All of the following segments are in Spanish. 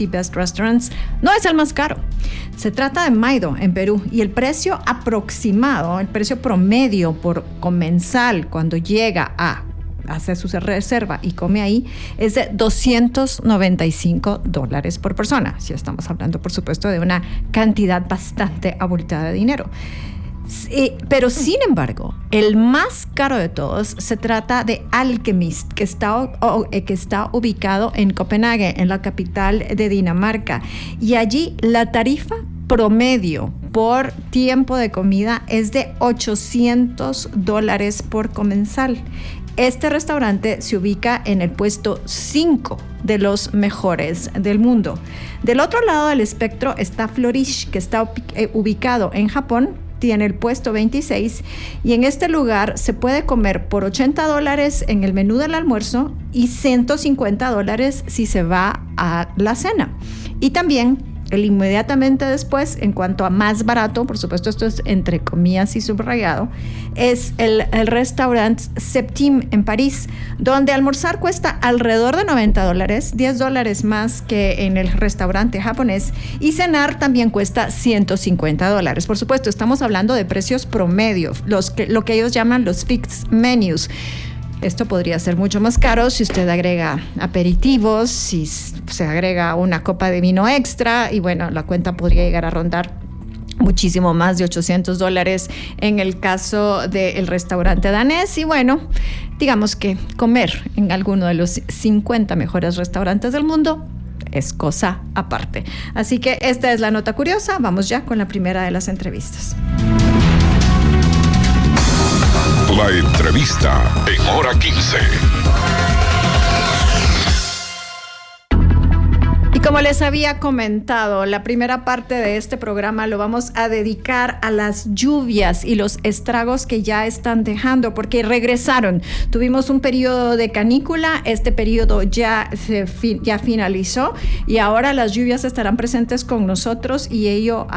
50 Best Restaurants, no es el más caro. Se trata de Maido, en Perú, y el precio aproximado, el precio promedio por comensal cuando llega a hacer su reserva y come ahí, es de $295 por persona. Si estamos hablando, por supuesto, de una cantidad bastante abultada de dinero. Sí, pero sin embargo, el más caro de todos se trata de Alchemist, que está ubicado en Copenhague, en la capital de Dinamarca. Y allí la tarifa promedio por tiempo de comida es de $800 por comensal. Este restaurante se ubica en el puesto 5 de los mejores del mundo. Del otro lado del espectro está Flourish, que está ubicado en Japón, tiene el puesto 26, y en este lugar se puede comer por $80 en el menú del almuerzo y $150 si se va a la cena. Y también inmediatamente después, en cuanto a más barato, por supuesto esto es entre comillas y subrayado, es el restaurante Septime en París, donde almorzar cuesta alrededor de $90, $10 más que en el restaurante japonés, y cenar también cuesta $150. Por supuesto, estamos hablando de precios promedio, lo que ellos llaman los fixed menus. Esto podría ser mucho más caro si usted agrega aperitivos, si se agrega una copa de vino extra, y bueno, la cuenta podría llegar a rondar muchísimo más de $800 en el caso del restaurante danés. Y bueno, digamos que comer en alguno de los 50 mejores restaurantes del mundo es cosa aparte. Así que esta es la nota curiosa. Vamos ya con la primera de las entrevistas. La entrevista en Hora 15. Como les había comentado, la primera parte de este programa lo vamos a dedicar a las lluvias y los estragos que ya están dejando, porque regresaron. Tuvimos un periodo de canícula, este periodo ya finalizó, y ahora las lluvias estarán presentes con nosotros, y ello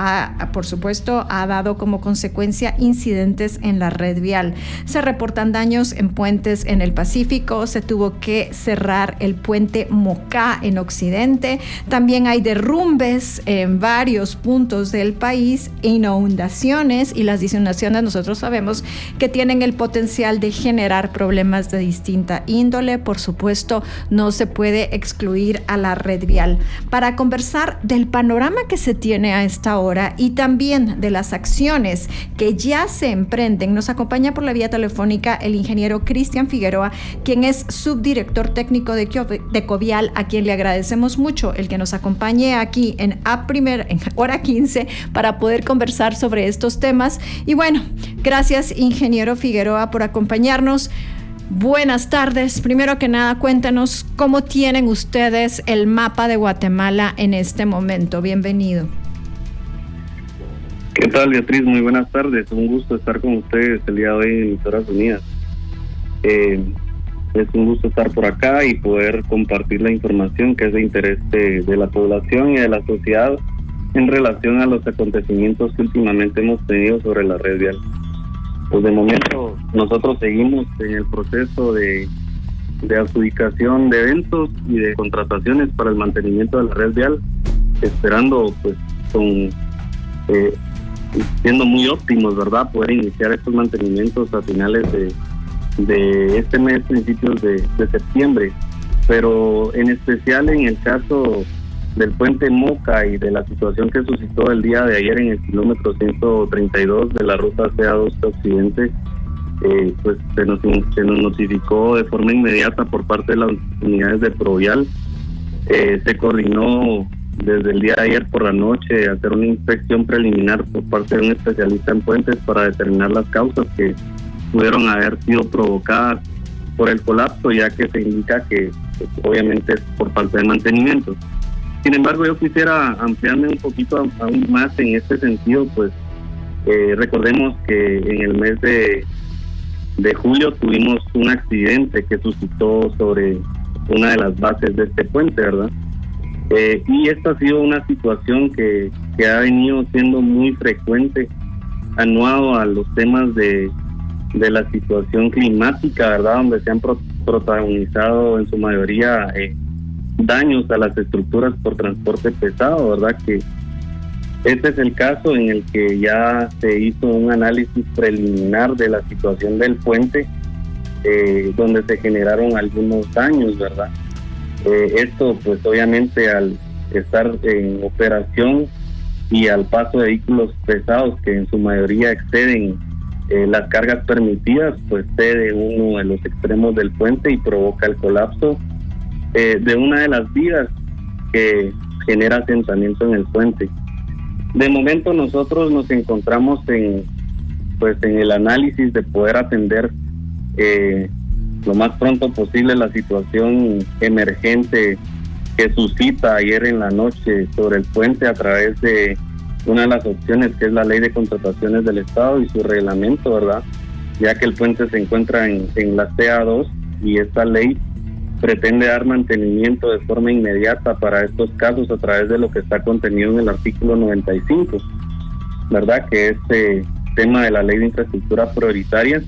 por supuesto ha dado como consecuencia incidentes en la red vial. Se reportan daños en puentes en el Pacífico, se tuvo que cerrar el puente Mocá en Occidente. También hay derrumbes en varios puntos del país, inundaciones, y las inundaciones nosotros sabemos que tienen el potencial de generar problemas de distinta índole. Por supuesto, no se puede excluir a la red vial. Para conversar del panorama que se tiene a esta hora y también de las acciones que ya se emprenden, nos acompaña por la vía telefónica el ingeniero Cristian Figueroa, quien es subdirector técnico de Covial, a quien le agradecemos mucho el que nos acompañe aquí en Hora 15 para poder conversar sobre estos temas. Y bueno, gracias, ingeniero Figueroa, por acompañarnos. Buenas tardes. Primero que nada, cuéntanos cómo tienen ustedes el mapa de Guatemala en este momento. Bienvenido. ¿Qué tal, Beatriz? Muy buenas tardes. Un gusto estar con ustedes el día de hoy en Emisoras Unidas. Es un gusto estar por acá y poder compartir la información que es de interés de la población y de la sociedad en relación a los acontecimientos que últimamente hemos tenido sobre la red vial. Pues de momento nosotros seguimos en el proceso de adjudicación de eventos y de contrataciones para el mantenimiento de la red vial, esperando pues siendo muy óptimos, ¿verdad?, poder iniciar estos mantenimientos a finales de este mes, principios de septiembre. Pero en especial en el caso del puente Moca y de la situación que suscitó el día de ayer en el kilómetro 132 de la ruta CA2 Occidente, pues se nos notificó de forma inmediata por parte de las unidades de Provial. Se coordinó desde el día de ayer por la noche hacer una inspección preliminar por parte de un especialista en puentes para determinar las causas que pudieron haber sido provocadas por el colapso, ya que se indica que pues, obviamente es por falta de mantenimiento. Sin embargo, yo quisiera ampliarme un poquito aún más en este sentido. Pues recordemos que en el mes de julio tuvimos un accidente que suscitó sobre una de las bases de este puente, ¿verdad? Y esta ha sido una situación que ha venido siendo muy frecuente, anuado a los temas de la situación climática, ¿verdad?, donde se han protagonizado en su mayoría daños a las estructuras por transporte pesado, ¿verdad? Que este es el caso en el que ya se hizo un análisis preliminar de la situación del puente, donde se generaron algunos daños, ¿verdad? Esto pues obviamente al estar en operación y al paso de vehículos pesados que en su mayoría exceden las cargas permitidas, pues cede uno de los extremos del puente y provoca el colapso de una de las vías que genera asentamiento en el puente. De momento nosotros nos encontramos en el análisis de poder atender lo más pronto posible la situación emergente que suscita ayer en la noche sobre el puente a través de una de las opciones que es la Ley de Contrataciones del Estado y su reglamento, ¿verdad? Ya que el puente se encuentra en la CA2 y esta ley pretende dar mantenimiento de forma inmediata para estos casos a través de lo que está contenido en el artículo 95, ¿verdad? Que es tema de la Ley de Infraestructura Prioritaria,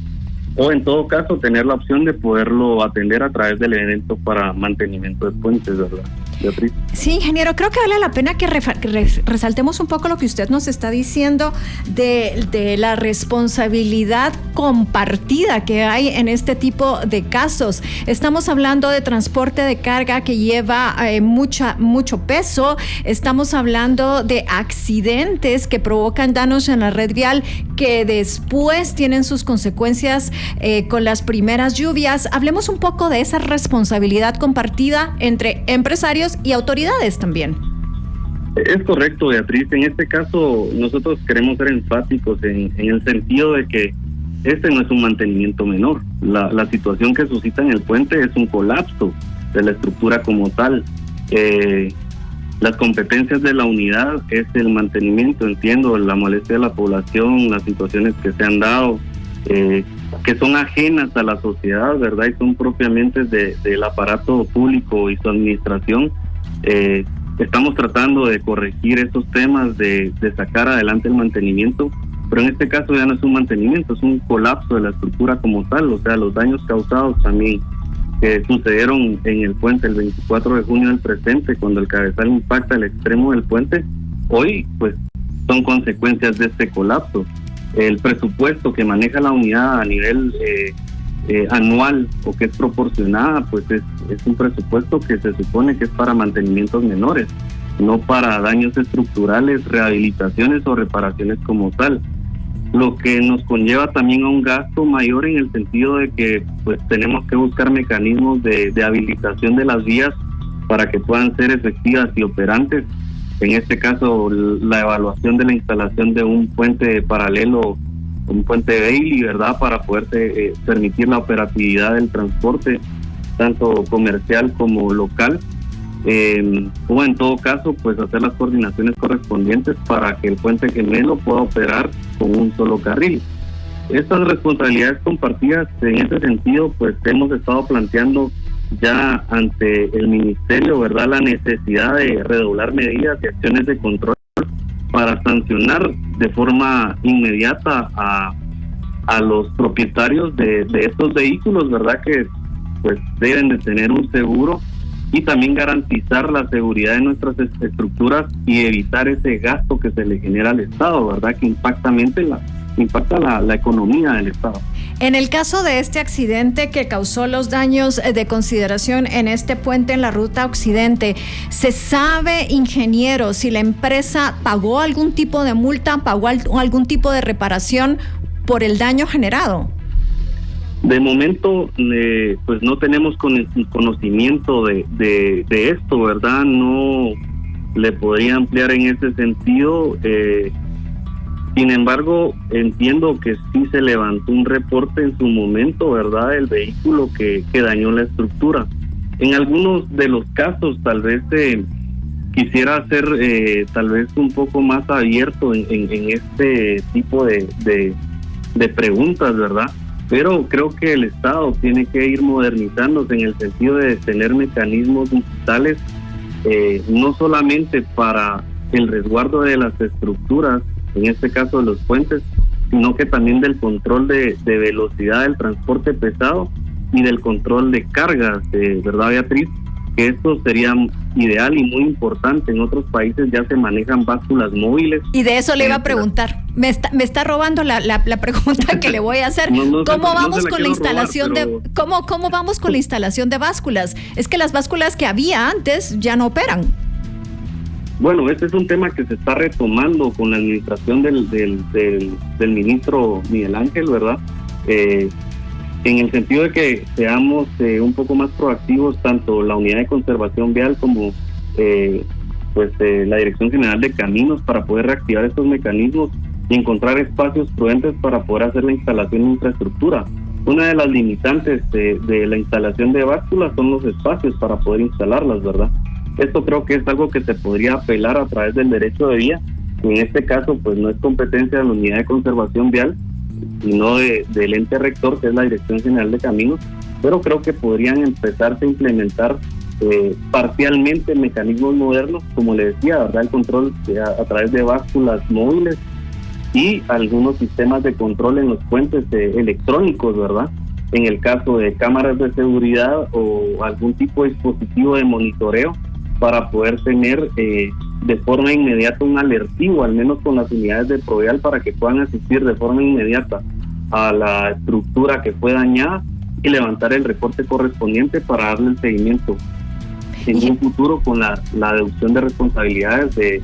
o en todo caso tener la opción de poderlo atender a través del evento para mantenimiento de puentes, ¿verdad, Beatriz? Sí, ingeniero, creo que vale la pena que resaltemos un poco lo que usted nos está diciendo de la responsabilidad compartida que hay en este tipo de casos. Estamos hablando de transporte de carga que lleva mucho peso, estamos hablando de accidentes que provocan daños en la red vial que después tienen sus consecuencias con las primeras lluvias. Hablemos un poco de esa responsabilidad compartida entre empresarios y autoridades también. Es correcto, Beatriz. En este caso nosotros queremos ser enfáticos en el sentido de que este no es un mantenimiento menor. La situación que suscita en el puente es un colapso de la estructura como tal. Las competencias de la unidad es el mantenimiento. Entiendo la molestia de la población, las situaciones que se han dado, que son ajenas a la sociedad, ¿verdad? Y son propiamente del aparato público y su administración. Estamos tratando de corregir estos temas, de sacar adelante el mantenimiento, pero en este caso ya no es un mantenimiento, es un colapso de la estructura como tal. O sea, los daños causados también que sucedieron en el puente el 24 de junio del presente, cuando el cabezal impacta el extremo del puente, hoy pues son consecuencias de este colapso. El presupuesto que maneja la unidad a nivel anual o que es proporcionada, pues es un presupuesto que se supone que es para mantenimientos menores, no para daños estructurales, rehabilitaciones o reparaciones como tal, lo que nos conlleva también a un gasto mayor en el sentido de que pues tenemos que buscar mecanismos de habilitación de las vías para que puedan ser efectivas y operantes. En este caso, la evaluación de la instalación de un puente paralelo, un puente Bailey, ¿verdad?, para poder permitir la operatividad del transporte, tanto comercial como local, o en todo caso, pues hacer las coordinaciones correspondientes para que el puente gemelo pueda operar con un solo carril. Estas responsabilidades compartidas, en ese sentido, pues hemos estado planteando ya ante el ministerio, ¿verdad?, la necesidad de redoblar medidas y acciones de control para sancionar de forma inmediata a los propietarios de estos vehículos, ¿verdad?, que pues deben de tener un seguro, y también garantizar la seguridad de nuestras estructuras y evitar ese gasto que se le genera al Estado, ¿verdad?, que impacta la economía del Estado. En el caso de este accidente que causó los daños de consideración en este puente en la ruta occidente, ¿se sabe, ingeniero, si la empresa pagó algún tipo de multa, pagó algún tipo de reparación por el daño generado? De momento, pues no tenemos conocimiento de esto, ¿verdad? No le podría ampliar en ese sentido. Sin embargo, entiendo que sí se levantó un reporte en su momento, ¿verdad?, del vehículo que dañó la estructura. En algunos de los casos, tal vez quisiera ser tal vez un poco más abierto en este tipo de preguntas, ¿verdad? Pero creo que el Estado tiene que ir modernizándose en el sentido de tener mecanismos digitales, no solamente para el resguardo de las estructuras, en este caso de los puentes, sino que también del control de velocidad del transporte pesado y del control de cargas, ¿verdad, Beatriz? que esto sería ideal y muy importante. En otros países ya se manejan básculas móviles. Y de eso le iba a preguntar. Me está robando la pregunta que le voy a hacer. ¿Cómo vamos con la instalación cómo vamos con la instalación de básculas? Es que las básculas que había antes ya no operan. Bueno, este es un tema que se está retomando con la administración del ministro Miguel Ángel, ¿verdad? En el sentido de que seamos un poco más proactivos, tanto la Unidad de Conservación Vial como la Dirección General de Caminos, para poder reactivar estos mecanismos y encontrar espacios prudentes para poder hacer la instalación de infraestructura. Una de las limitantes de la instalación de básculas son los espacios para poder instalarlas, ¿verdad? Esto creo que es algo que se podría apelar a través del derecho de vía, que en este caso pues no es competencia de la Unidad de Conservación Vial, sino del ente rector, que es la Dirección General de Caminos, pero creo que podrían empezarse a implementar parcialmente mecanismos modernos, como le decía, ¿verdad? El control a través de básculas móviles y algunos sistemas de control en los puentes electrónicos, ¿verdad? En el caso de cámaras de seguridad o algún tipo de dispositivo de monitoreo, para poder tener de forma inmediata un alertivo, al menos con las unidades de Provial, para que puedan asistir de forma inmediata a la estructura que fue dañada y levantar el reporte correspondiente para darle el seguimiento en un futuro con la deducción de responsabilidades de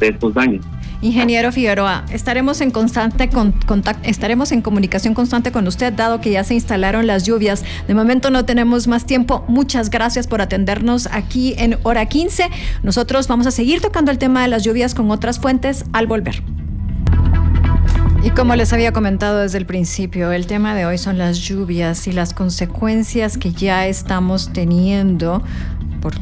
estos daños. Ingeniero Figueroa, estaremos en constante contacto, estaremos en comunicación constante con usted, dado que ya se instalaron las lluvias. De momento no tenemos más tiempo. Muchas gracias por atendernos aquí en Hora 15. Nosotros vamos a seguir tocando el tema de las lluvias con otras fuentes al volver. Y como les había comentado desde el principio, el tema de hoy son las lluvias y las consecuencias que ya estamos teniendo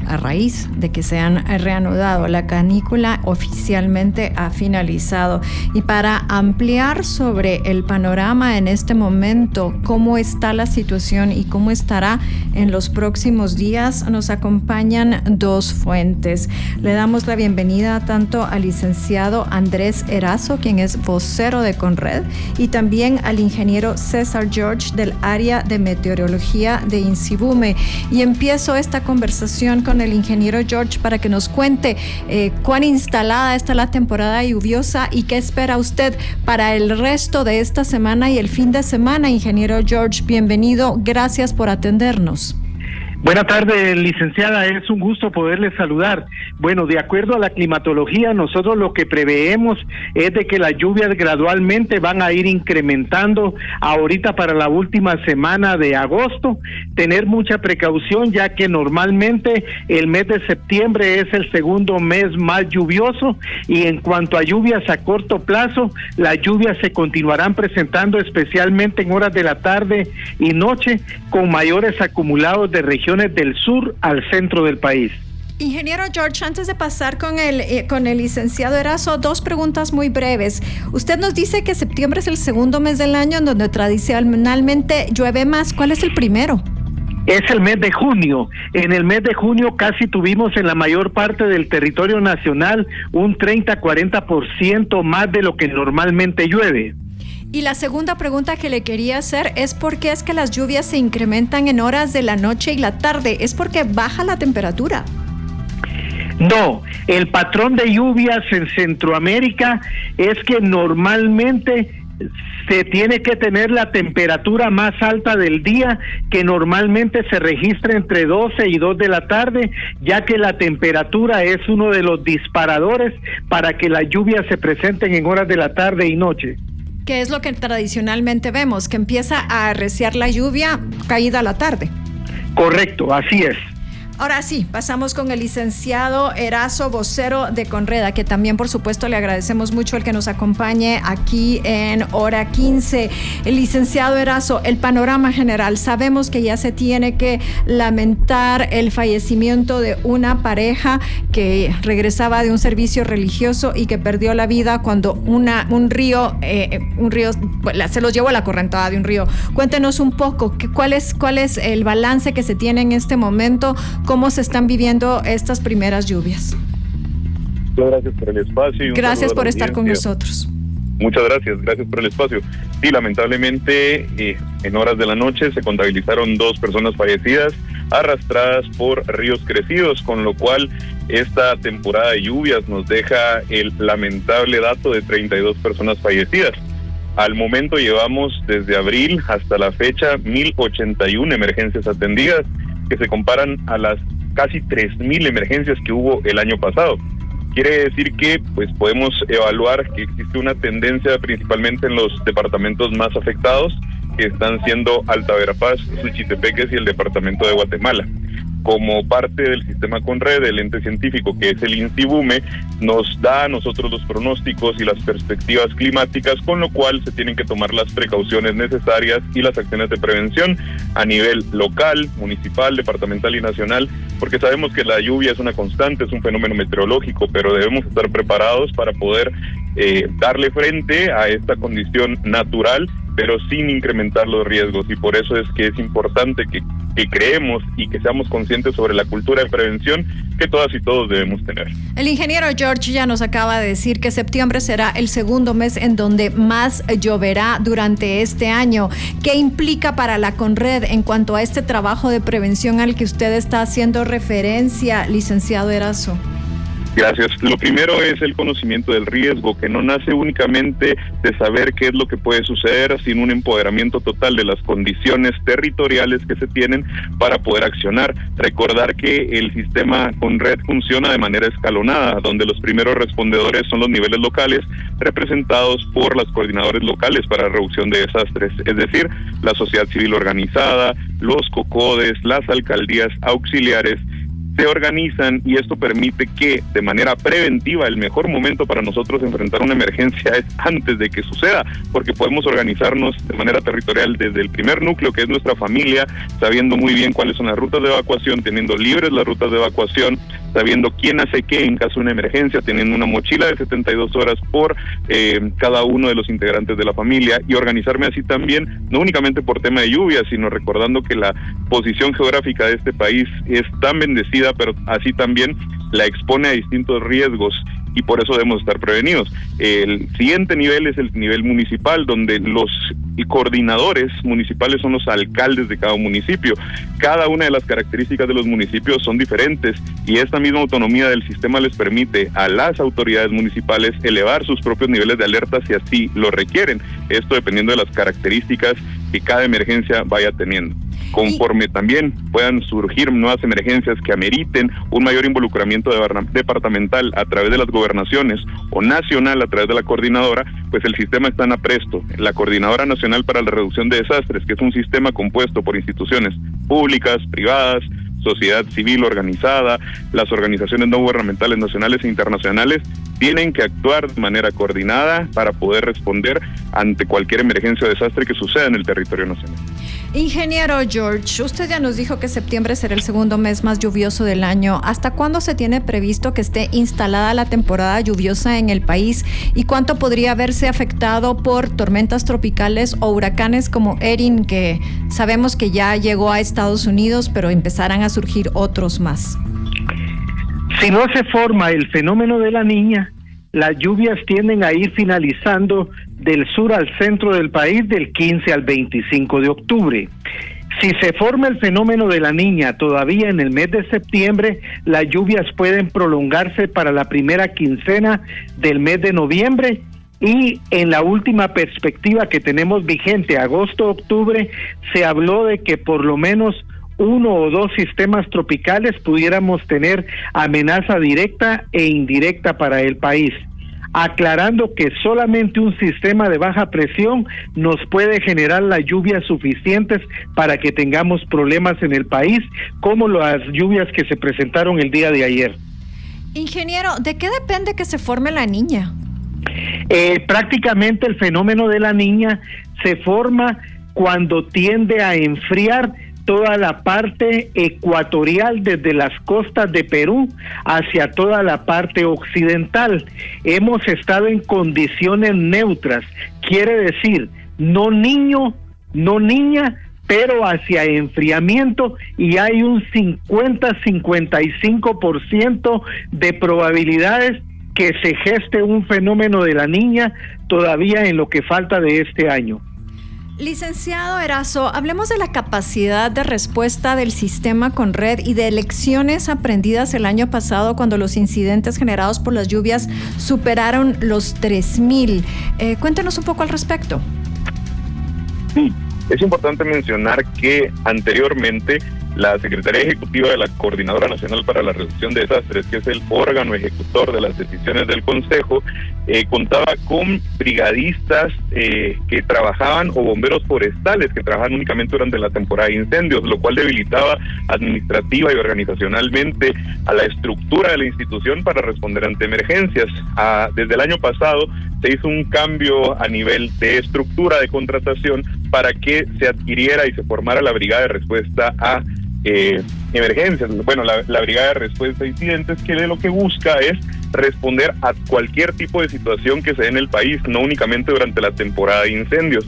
a raíz de que se han reanudado. La canícula oficialmente ha finalizado. Y para ampliar sobre el panorama en este momento, cómo está la situación y cómo estará en los próximos días, nos acompañan dos fuentes. Le damos la bienvenida tanto al licenciado Andrés Erazo, quien es vocero de Conred, y también al ingeniero César George del área de meteorología de INSIBUME. Y empiezo esta conversación con el ingeniero George para que nos cuente cuán instalada está la temporada lluviosa y qué espera usted para el resto de esta semana y el fin de semana. Ingeniero George, bienvenido, gracias por atendernos. Buenas tardes, licenciada, es un gusto poderle saludar. Bueno, de acuerdo a la climatología, nosotros lo que preveemos es de que las lluvias gradualmente van a ir incrementando ahorita para la última semana de agosto. Tener mucha precaución, ya que normalmente el mes de septiembre es el segundo mes más lluvioso, y en cuanto a lluvias a corto plazo, las lluvias se continuarán presentando especialmente en horas de la tarde y noche, con mayores acumulados de regiones del sur al centro del país. Ingeniero George, antes de pasar con el licenciado Erazo, dos preguntas muy breves. Usted nos dice que septiembre es el segundo mes del año en donde tradicionalmente llueve más. ¿Cuál es el primero? Es el mes de junio. En el mes de junio casi tuvimos en la mayor parte del territorio nacional un 30-40% más de lo que normalmente llueve. Y la segunda pregunta que le quería hacer es ¿por qué es que las lluvias se incrementan en horas de la noche y la tarde? ¿Es porque baja la temperatura? No, el patrón de lluvias en Centroamérica es que normalmente se tiene que tener la temperatura más alta del día, que normalmente se registra entre 12 y 2 de la tarde, ya que la temperatura es uno de los disparadores para que las lluvias se presenten en horas de la tarde y noche. ¿Qué es lo que tradicionalmente vemos? Que empieza a arreciar la lluvia caída a la tarde. Correcto, así es. Ahora sí, pasamos con el licenciado Erazo, vocero de Conreda, que también, por supuesto, le agradecemos mucho el que nos acompañe aquí en Hora 15. El licenciado Erazo, el panorama general. Sabemos que ya se tiene que lamentar el fallecimiento de una pareja que regresaba de un servicio religioso y que perdió la vida cuando un río se los llevó a la correntada de un río. Cuéntenos un poco, ¿cuál es el balance que se tiene en este momento? ¿Cómo se están viviendo estas primeras lluvias? Muchas gracias por el espacio. Gracias por estar con nosotros. Muchas gracias por el espacio. Sí, lamentablemente en horas de la noche se contabilizaron 2 personas fallecidas, arrastradas por ríos crecidos, con lo cual esta temporada de lluvias nos deja el lamentable dato de 32 personas fallecidas. Al momento llevamos desde abril hasta la fecha 1.081 emergencias atendidas, que se comparan a las casi 3.000 emergencias que hubo el año pasado. Quiere decir que pues podemos evaluar que existe una tendencia principalmente en los departamentos más afectados, que están siendo Alta Verapaz, Suchitepeques y el departamento de Guatemala. Como parte del sistema CONRED, el ente científico que es el INCIBUME, nos da a nosotros los pronósticos y las perspectivas climáticas, con lo cual se tienen que tomar las precauciones necesarias y las acciones de prevención a nivel local, municipal, departamental y nacional, porque sabemos que la lluvia es una constante, es un fenómeno meteorológico, pero debemos estar preparados para poder darle frente a esta condición natural, pero sin incrementar los riesgos, y por eso es que es importante que creemos y que seamos conscientes sobre la cultura de prevención que todas y todos debemos tener. El ingeniero George ya nos acaba de decir que septiembre será el segundo mes en donde más lloverá durante este año. ¿Qué implica para la CONRED en cuanto a este trabajo de prevención al que usted está haciendo referencia, licenciado Erazo? Gracias. Lo primero es el conocimiento del riesgo, que no nace únicamente de saber qué es lo que puede suceder, sino un empoderamiento total de las condiciones territoriales que se tienen para poder accionar. Recordar que el sistema CONRED funciona de manera escalonada, donde los primeros respondedores son los niveles locales, representados por las coordinadores locales para reducción de desastres, es decir, la sociedad civil organizada, los COCODES, las alcaldías auxiliares, se organizan, y esto permite que de manera preventiva el mejor momento para nosotros enfrentar una emergencia es antes de que suceda, porque podemos organizarnos de manera territorial desde el primer núcleo, que es nuestra familia, sabiendo muy bien cuáles son las rutas de evacuación, teniendo libres las rutas de evacuación, sabiendo quién hace qué en caso de una emergencia, teniendo una mochila de 72 horas por cada uno de los integrantes de la familia, y organizarme así también, no únicamente por tema de lluvia, sino recordando que la posición geográfica de este país es tan bendecida, pero así también la expone a distintos riesgos, y por eso debemos estar prevenidos. El siguiente nivel es el nivel municipal, donde los coordinadores municipales son los alcaldes de cada municipio. Cada una de las características de los municipios son diferentes, y esta misma autonomía del sistema les permite a las autoridades municipales elevar sus propios niveles de alerta si así lo requieren. Esto dependiendo de las características que cada emergencia vaya teniendo. Conforme también puedan surgir nuevas emergencias que ameriten un mayor involucramiento departamental a través de las gobernaciones o nacional a través de la coordinadora, pues el sistema está en apresto. La Coordinadora Nacional para la Reducción de Desastres, que es un sistema compuesto por instituciones públicas, privadas, sociedad civil organizada, las organizaciones no gubernamentales nacionales e internacionales, tienen que actuar de manera coordinada para poder responder ante cualquier emergencia o desastre que suceda en el territorio nacional. Ingeniero George, usted ya nos dijo que septiembre será el segundo mes más lluvioso del año. ¿Hasta cuándo se tiene previsto que esté instalada la temporada lluviosa en el país? ¿Y cuánto podría verse afectado por tormentas tropicales o huracanes como Erin, que sabemos que ya llegó a Estados Unidos, pero empezarán a surgir otros más? Si no se forma el fenómeno de la Niña, las lluvias tienden a ir finalizando del sur al centro del país del 15 al 25 de octubre. Si se forma el fenómeno de la Niña todavía en el mes de septiembre, las lluvias pueden prolongarse para la primera quincena del mes de noviembre, y en la última perspectiva que tenemos vigente, agosto-octubre, se habló de que por lo menos 1 o 2 sistemas tropicales pudiéramos tener amenaza directa e indirecta para el país, aclarando que solamente un sistema de baja presión nos puede generar las lluvias suficientes para que tengamos problemas en el país, como las lluvias que se presentaron el día de ayer. Ingeniero, ¿de qué depende que se forme la Niña? Prácticamente el fenómeno de la Niña se forma cuando tiende a enfriar toda la parte ecuatorial, desde las costas de Perú hacia toda la parte occidental. Hemos estado en condiciones neutras, quiere decir, no niño, no niña, pero hacia enfriamiento, y hay un 50-55% de probabilidades que se geste un fenómeno de la Niña todavía en lo que falta de este año. Licenciado Erazo, hablemos de la capacidad de respuesta del sistema Conred y de lecciones aprendidas el año pasado cuando los incidentes generados por las lluvias superaron los 3,000. Cuéntanos un poco al respecto. Sí, es importante mencionar que anteriormente la Secretaría Ejecutiva de la Coordinadora Nacional para la Reducción de Desastres, que es el órgano ejecutor de las decisiones del Consejo, contaba con brigadistas que trabajaban, o bomberos forestales que trabajaban únicamente durante la temporada de incendios, lo cual debilitaba administrativa y organizacionalmente a la estructura de la institución para responder ante emergencias. Desde el año pasado se hizo un cambio a nivel de estructura de contratación para que se adquiriera y se formara la Brigada de Respuesta a emergencias. Bueno, la Brigada de Respuesta a Incidentes, que lo que busca es responder a cualquier tipo de situación que se dé en el país, no únicamente durante la temporada de incendios.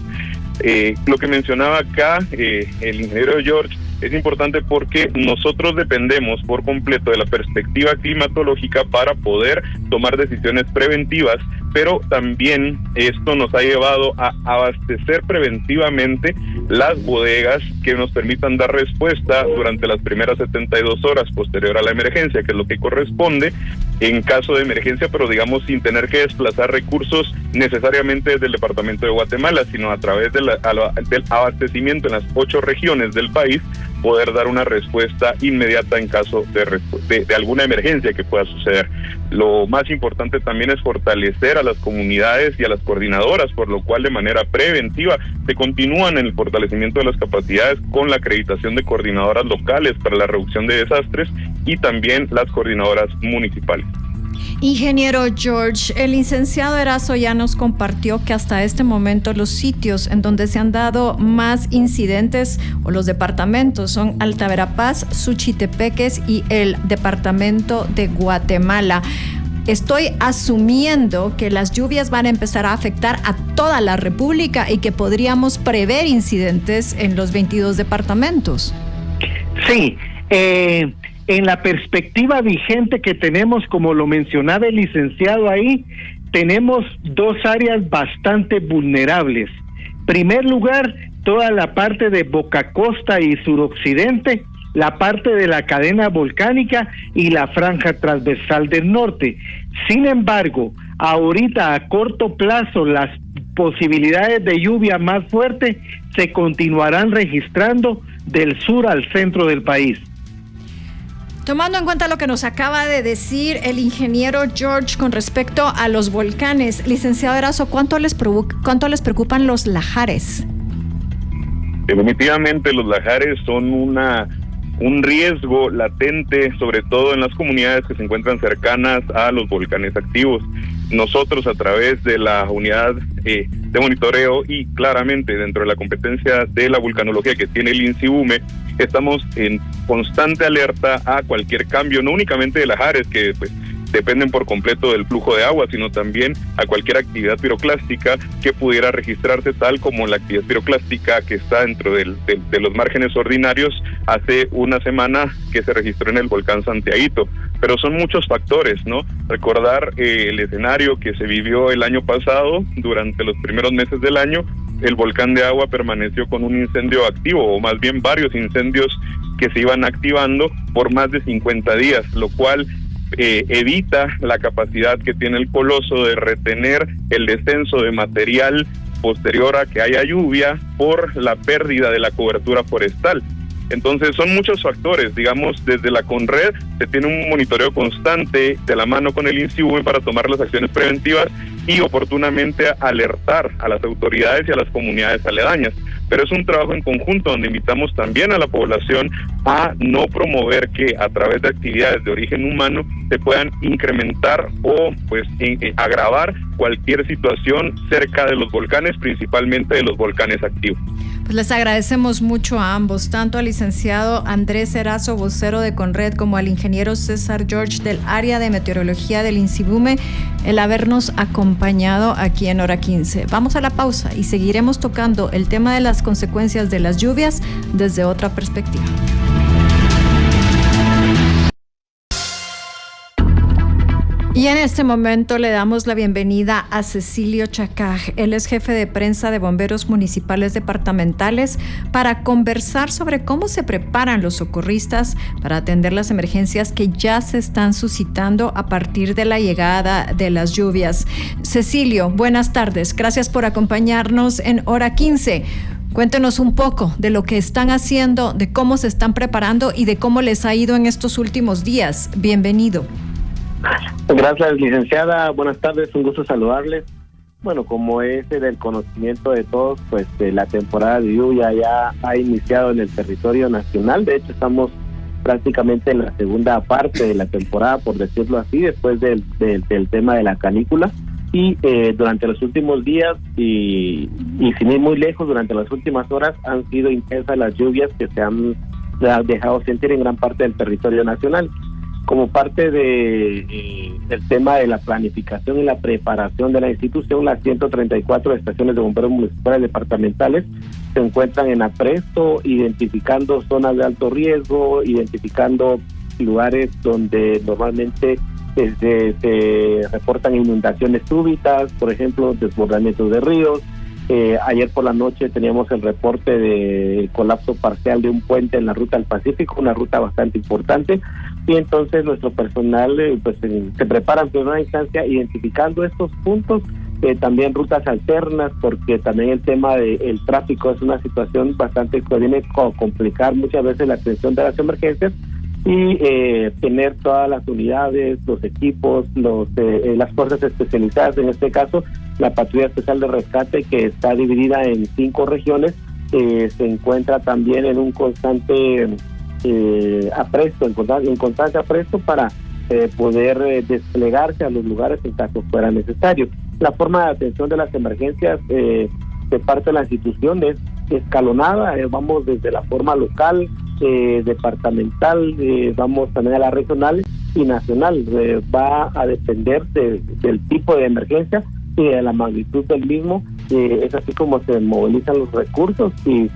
Lo que mencionaba acá el ingeniero George es importante porque nosotros dependemos por completo de la perspectiva climatológica para poder tomar decisiones preventivas, pero también esto nos ha llevado a abastecer preventivamente las bodegas que nos permitan dar respuesta durante las primeras 72 horas posterior a la emergencia, que es lo que corresponde en caso de emergencia, pero digamos sin tener que desplazar recursos necesariamente desde el departamento de Guatemala, sino a través del abastecimiento en las 8 regiones del país, poder dar una respuesta inmediata en caso de alguna emergencia que pueda suceder. Lo más importante también es fortalecer a las comunidades y a las coordinadoras, por lo cual de manera preventiva se continúan en el fortalecimiento de las capacidades con la acreditación de coordinadoras locales para la reducción de desastres y también las coordinadoras municipales. Ingeniero George, el licenciado Erazo ya nos compartió que hasta este momento los sitios en donde se han dado más incidentes o los departamentos son Alta Verapaz, Suchitepeques y el departamento de Guatemala. Estoy asumiendo que las lluvias van a empezar a afectar a toda la República y que podríamos prever incidentes en los 22 departamentos. Sí, en la perspectiva vigente que tenemos, como lo mencionaba el licenciado ahí, tenemos 2 áreas bastante vulnerables. Primer lugar, toda la parte de Boca Costa y suroccidente, la parte de la cadena volcánica y la franja transversal del norte. Sin embargo, ahorita a corto plazo las posibilidades de lluvia más fuerte se continuarán registrando del sur al centro del país. Tomando en cuenta lo que nos acaba de decir el ingeniero George con respecto a los volcanes, licenciado Erazo, ¿cuánto les preocupan los lahares? Definitivamente los lahares son un riesgo latente, sobre todo en las comunidades que se encuentran cercanas a los volcanes activos. Nosotros, a través de la unidad de monitoreo y claramente dentro de la competencia de la vulcanología que tiene el INSIBUME, estamos en constante alerta a cualquier cambio, no únicamente de lahares que pues dependen por completo del flujo de agua, sino también a cualquier actividad piroclástica que pudiera registrarse, tal como la actividad piroclástica que está dentro de los márgenes ordinarios hace una semana que se registró en el volcán Santiaguito. Pero son muchos factores, ¿no? Recordar el escenario que se vivió el año pasado, durante los primeros meses del año, el volcán de Agua permaneció con un incendio activo, o más bien varios incendios que se iban activando por más de 50 días, lo cual evita la capacidad que tiene el coloso de retener el descenso de material posterior a que haya lluvia por la pérdida de la cobertura forestal. Entonces son muchos factores, digamos, desde la Conred se tiene un monitoreo constante de la mano con el INSIBUME para tomar las acciones preventivas y oportunamente alertar a las autoridades y a las comunidades aledañas. Pero es un trabajo en conjunto donde invitamos también a la población a no promover que a través de actividades de origen humano se puedan incrementar o pues agravar cualquier situación cerca de los volcanes, principalmente de los volcanes activos. Pues les agradecemos mucho a ambos, tanto al licenciado Andrés Erazo, vocero de Conred, como al ingeniero César George del área de meteorología del INSIBUME, el habernos acompañado aquí en Hora 15. Vamos a la pausa y seguiremos tocando el tema de las consecuencias de las lluvias desde otra perspectiva. Y en este momento le damos la bienvenida a Cecilio Chacaj. Él es jefe de prensa de Bomberos Municipales Departamentales para conversar sobre cómo se preparan los socorristas para atender las emergencias que ya se están suscitando a partir de la llegada de las lluvias. Cecilio, buenas tardes. Gracias por acompañarnos en Hora 15. Cuéntenos un poco de lo que están haciendo, de cómo se están preparando y de cómo les ha ido en estos últimos días. Bienvenido. Gracias, licenciada. Buenas tardes, un gusto saludarles. Bueno, como es del conocimiento de todos, pues la temporada de lluvia ya ha iniciado en el territorio nacional. De hecho, estamos prácticamente en la segunda parte de la temporada, por decirlo así, después del tema de la canícula. Y durante los últimos días, y sin ir muy lejos, durante las últimas horas, han sido intensas las lluvias que se han dejado sentir en gran parte del territorio nacional. Como parte del tema de la planificación y la preparación de la institución, las 134 estaciones de bomberos municipales departamentales se encuentran en apresto, identificando zonas de alto riesgo, identificando lugares donde normalmente se reportan inundaciones súbitas, por ejemplo, desbordamientos de ríos. Ayer por la noche teníamos el reporte de colapso parcial de un puente en la ruta del Pacífico, una ruta bastante importante, y entonces nuestro personal se prepara en primera instancia identificando estos puntos, también rutas alternas, porque también el tema del tráfico es una situación bastante que viene a complicar muchas veces la atención de las emergencias, y tener todas las unidades, los equipos, las fuerzas especializadas, en este caso la Patrulla Especial de Rescate, que está dividida en 5 regiones, se encuentra también en un constante apresto, en constante apresto para poder desplegarse a los lugares en caso fuera necesario. La forma de atención de las emergencias de parte de la institución es escalonada, vamos desde la forma local, departamental, vamos también a la regional y nacional. Va a depender del tipo de emergencia y de la magnitud del mismo. Es así como se movilizan los recursos y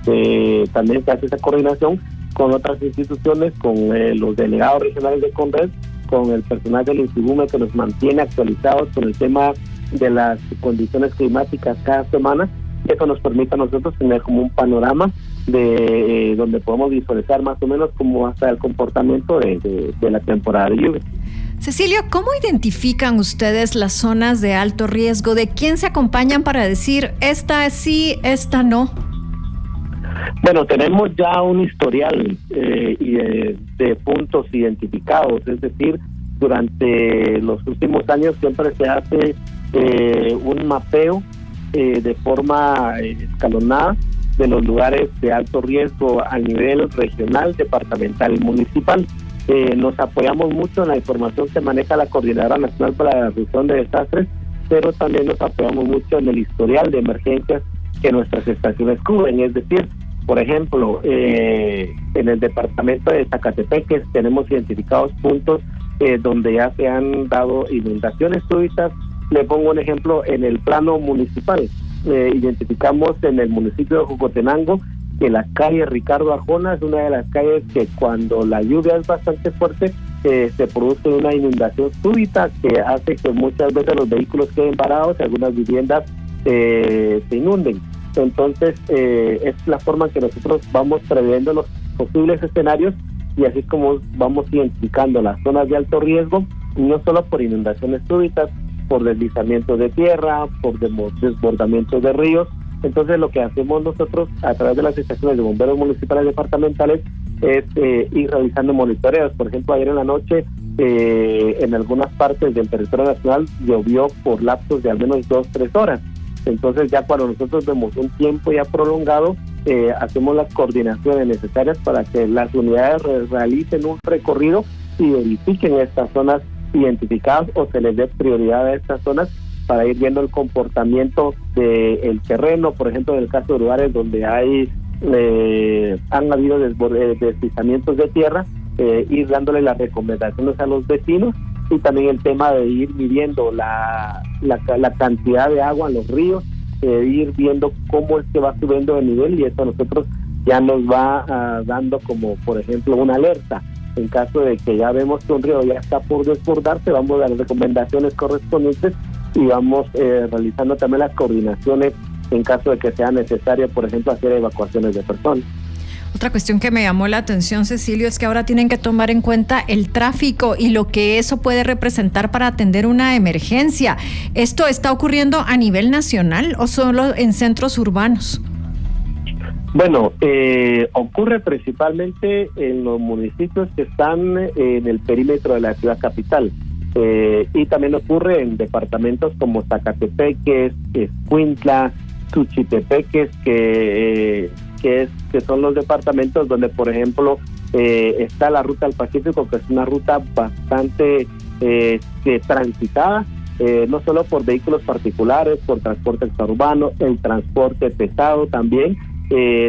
también se hace esa coordinación con otras instituciones, con los delegados regionales de CONRED, con el personal del INSIGUME, que nos mantiene actualizados con el tema de las condiciones climáticas cada semana. Eso nos permite a nosotros tener como un panorama de donde podemos visualizar más o menos cómo va a estar el comportamiento de la temporada de lluvia. Cecilio, ¿cómo identifican ustedes las zonas de alto riesgo? ¿De quién se acompañan para decir esta sí, esta no? Bueno, tenemos ya un historial de puntos identificados, es decir, durante los últimos años siempre se hace un mapeo de forma escalonada de los lugares de alto riesgo a nivel regional, departamental y municipal. Nos apoyamos mucho en la información que maneja la Coordinadora Nacional para la Reducción de Desastres, pero también nos apoyamos mucho en el historial de emergencias que nuestras estaciones cubren. Es decir, por ejemplo, en el departamento de Zacatepeques tenemos identificados puntos donde ya se han dado inundaciones súbitas. Le pongo un ejemplo en el plano municipal. Identificamos en el municipio de Jocotenango que la calle Ricardo Arjona es una de las calles que cuando la lluvia es bastante fuerte se produce una inundación súbita que hace que muchas veces los vehículos queden parados y algunas viviendas se inunden. Entonces es la forma en que nosotros vamos previendo los posibles escenarios, y así es como vamos identificando las zonas de alto riesgo, no solo por inundaciones súbitas, por deslizamientos de tierra, por desbordamientos de ríos. Entonces lo que hacemos nosotros a través de las estaciones de bomberos municipales departamentales es ir realizando monitoreos. Por ejemplo, ayer en la noche en algunas partes del territorio nacional llovió por lapsos de al menos 2-3 horas. Entonces ya cuando nosotros vemos un tiempo ya prolongado, hacemos las coordinaciones necesarias para que las unidades realicen un recorrido y verifiquen estas zonas identificadas o se les dé prioridad a estas zonas para ir viendo el comportamiento del terreno. Por ejemplo, en el caso de lugares donde han habido deslizamientos de tierra, ir dándole las recomendaciones a los vecinos, y también el tema de ir midiendo la cantidad de agua en los ríos, ir viendo cómo es que va subiendo de nivel, y eso a nosotros ya nos va dando como, por ejemplo, una alerta. En caso de que ya vemos que un río ya está por desbordarse, vamos a dar las recomendaciones correspondientes y vamos realizando también las coordinaciones en caso de que sea necesario, por ejemplo, hacer evacuaciones de personas. Otra cuestión que me llamó la atención, Cecilio, es que ahora tienen que tomar en cuenta el tráfico y lo que eso puede representar para atender una emergencia. ¿Esto está ocurriendo a nivel nacional o solo en centros urbanos? Bueno, ocurre principalmente en los municipios que están en el perímetro de la ciudad capital. Y también ocurre en departamentos como Zacatepeques, Escuintla, Tuchitepeques, que son los departamentos donde, por ejemplo, está la ruta al Pacífico, que es una ruta bastante transitada, no solo por vehículos particulares, por transporte extraurbano, el transporte pesado también.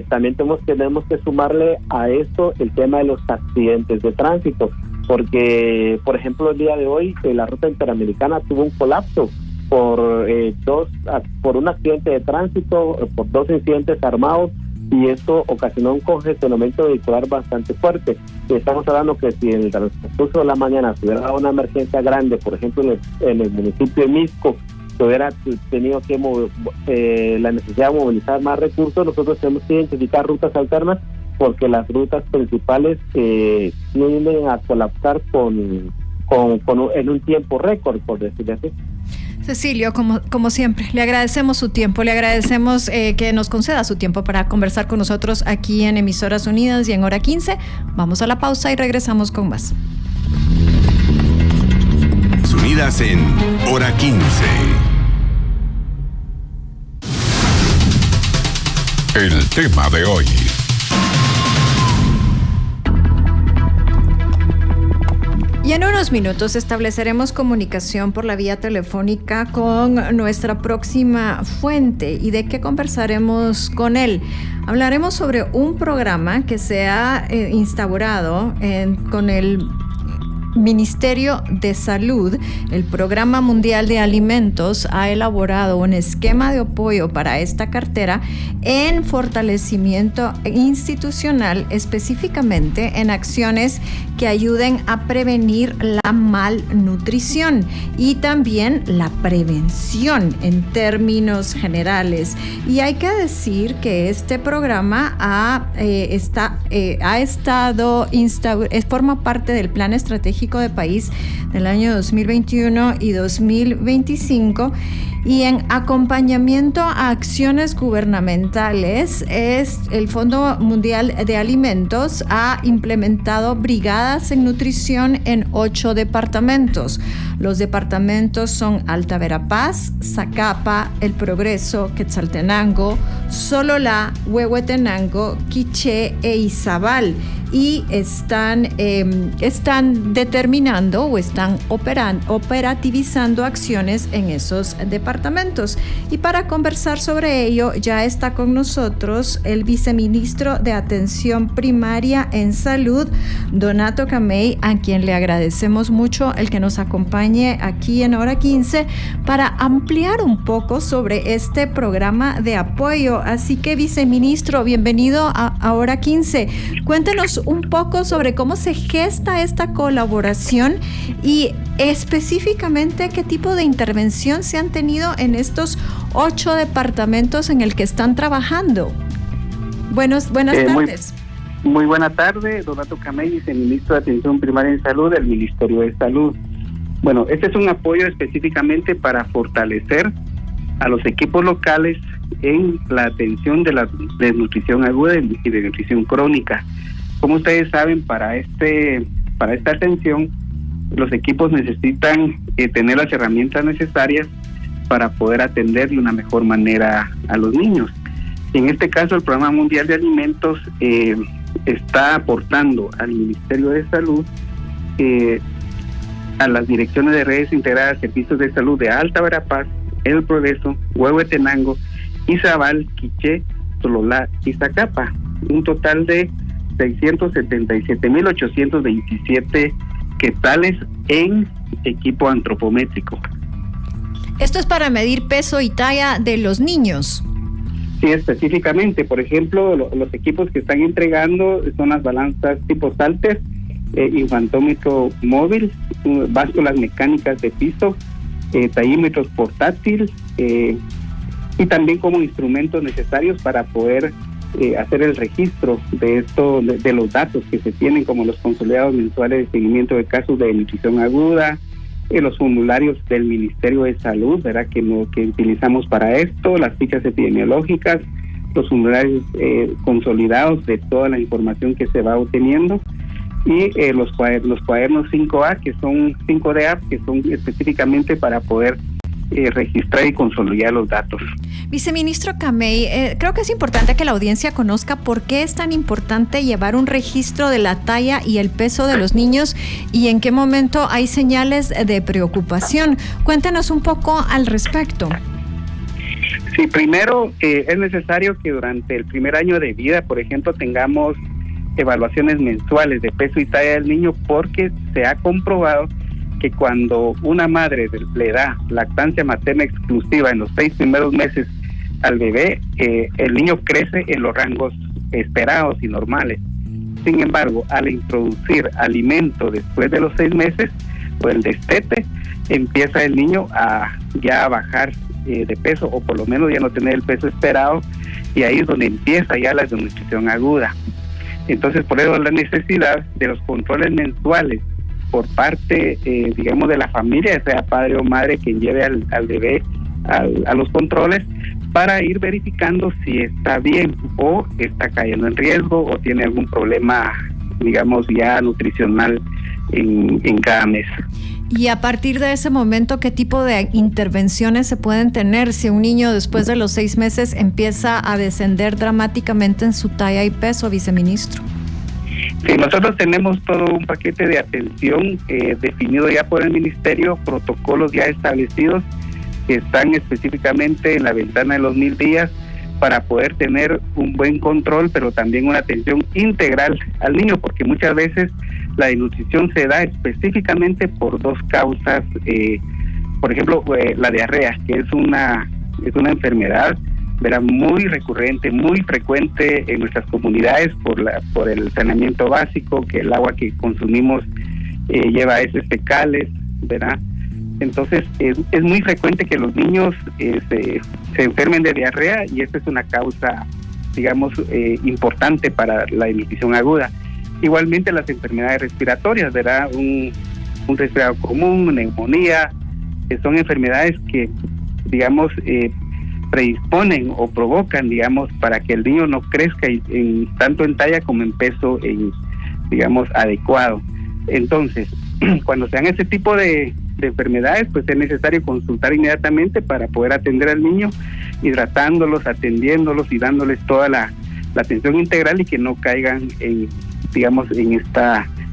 También tenemos que sumarle a esto el tema de los accidentes de tránsito, porque, por ejemplo, el día de hoy la ruta interamericana tuvo un colapso por un accidente de tránsito, por 2 incidentes armados, y esto ocasionó un congestionamiento vehicular bastante fuerte. Estamos hablando que si en el transcurso de la mañana se hubiera dado una emergencia grande, por ejemplo en el municipio de Misco, se hubiera tenido que la necesidad de movilizar más recursos, nosotros tenemos que identificar rutas alternas, porque las rutas principales tienden a colapsar en un tiempo récord, por decirlo así. Cecilio, como siempre, le agradecemos su tiempo, le agradecemos que nos conceda su tiempo para conversar con nosotros aquí en Emisoras Unidas y en Hora 15. Vamos a la pausa y regresamos con más. Unidas en Hora 15. El tema de hoy. Y en unos minutos estableceremos comunicación por la vía telefónica con nuestra próxima fuente. ¿Y de qué conversaremos con él? Hablaremos sobre un programa que se ha instaurado con el Ministerio de Salud. El Programa Mundial de Alimentos ha elaborado un esquema de apoyo para esta cartera en fortalecimiento institucional, específicamente en acciones que ayuden a prevenir la malnutrición y también la prevención en términos generales. Y hay que decir que este programa forma parte del Plan Estratégico de País del año 2021 y 2025, y en acompañamiento a acciones gubernamentales el Fondo Mundial de Alimentos ha implementado brigadas en nutrición en 8 departamentos. Los departamentos son Alta Verapaz, Zacapa, El Progreso, Quetzaltenango, Sololá, Huehuetenango, Quiché e Izabal, y están determinando o están operativizando acciones en esos departamentos. Y para conversar sobre ello ya está con nosotros el viceministro de Atención Primaria en Salud, Donato Camey, a quien le agradecemos mucho el que nos acompañe aquí en Hora 15 para ampliar un poco sobre este programa de apoyo. Así que, viceministro, bienvenido a Hora 15. Cuéntenos un poco sobre cómo se gesta esta colaboración y específicamente qué tipo de intervención se han tenido en estos 8 departamentos en el que están trabajando. Buenas tardes. Muy buena tarde, Donato Camey, viceministro de Atención Primaria en Salud del Ministerio de Salud. Bueno, este es un apoyo específicamente para fortalecer a los equipos locales en la atención de la desnutrición aguda y de nutrición crónica. Como ustedes saben, para esta atención, los equipos necesitan tener las herramientas necesarias para poder atender de una mejor manera a los niños. En este caso, el Programa Mundial de Alimentos está aportando al Ministerio de Salud, a las direcciones de redes integradas de servicios de salud de Alta Verapaz, El Progreso, Huehuetenango, Izabal, Quiché, Sololá y Zacapa, un total de 677,827 quetzales en equipo antropométrico. Esto es para medir peso y talla de los niños. Sí, específicamente, por ejemplo, los equipos que están entregando son las balanzas tipo Salter, infantómetro móvil, básculas mecánicas de piso, tallímetros portátiles y también como instrumentos necesarios para poder hacer el registro de esto, de los datos que se tienen, como los consolidados mensuales de seguimiento de casos de nutrición aguda, los formularios del Ministerio de Salud, ¿verdad? Que utilizamos para esto, las fichas epidemiológicas, los formularios consolidados de toda la información que se va obteniendo, y los cuadernos 5A, que son 5DA, que son específicamente para poder registrar y consolidar los datos. Viceministro Kamei, creo que es importante que la audiencia conozca por qué es tan importante llevar un registro de la talla y el peso de los niños y en qué momento hay señales de preocupación. Cuéntenos un poco al respecto. Sí, primero es necesario que durante el primer año de vida, por ejemplo, tengamos evaluaciones mensuales de peso y talla del niño, porque se ha comprobado que cuando una madre le da lactancia materna exclusiva en los 6 primeros meses al bebé, el niño crece en los rangos esperados y normales. Sin embargo, al introducir alimento después de los 6 meses, o el destete, empieza el niño a bajar de peso, o por lo menos ya no tener el peso esperado, y ahí es donde empieza ya la desnutrición aguda. Entonces, por eso la necesidad de los controles mensuales por parte, digamos, de la familia, sea padre o madre, quien lleve al bebé a los controles, para ir verificando si está bien o está cayendo en riesgo o tiene algún problema, digamos, ya nutricional en cada mes. Y a partir de ese momento, ¿qué tipo de intervenciones se pueden tener si un niño después de los 6 meses empieza a descender dramáticamente en su talla y peso, viceministro? Sí, nosotros tenemos todo un paquete de atención definido ya por el Ministerio, protocolos ya establecidos que están específicamente en la ventana de los 1000 días para poder tener un buen control, pero también una atención integral al niño, porque muchas veces la desnutrición se da específicamente por 2 causas. Por ejemplo, la diarrea, que es una enfermedad, ¿verdad?, muy recurrente, muy frecuente en nuestras comunidades por el saneamiento básico, que el agua que consumimos lleva heces fecales, ¿verdad? Entonces es muy frecuente que los niños se enfermen de diarrea, y esta es una causa, digamos, importante para la desnutrición aguda. Igualmente las enfermedades respiratorias, ¿verdad? Un resfriado común, neumonía, son enfermedades que, digamos, predisponen o provocan, digamos, para que el niño no crezca tanto en talla como en peso, digamos, adecuado. Entonces, cuando sean ese tipo de enfermedades, pues es necesario consultar inmediatamente para poder atender al niño, hidratándolos, atendiéndolos y dándoles toda la atención integral, y que no caigan en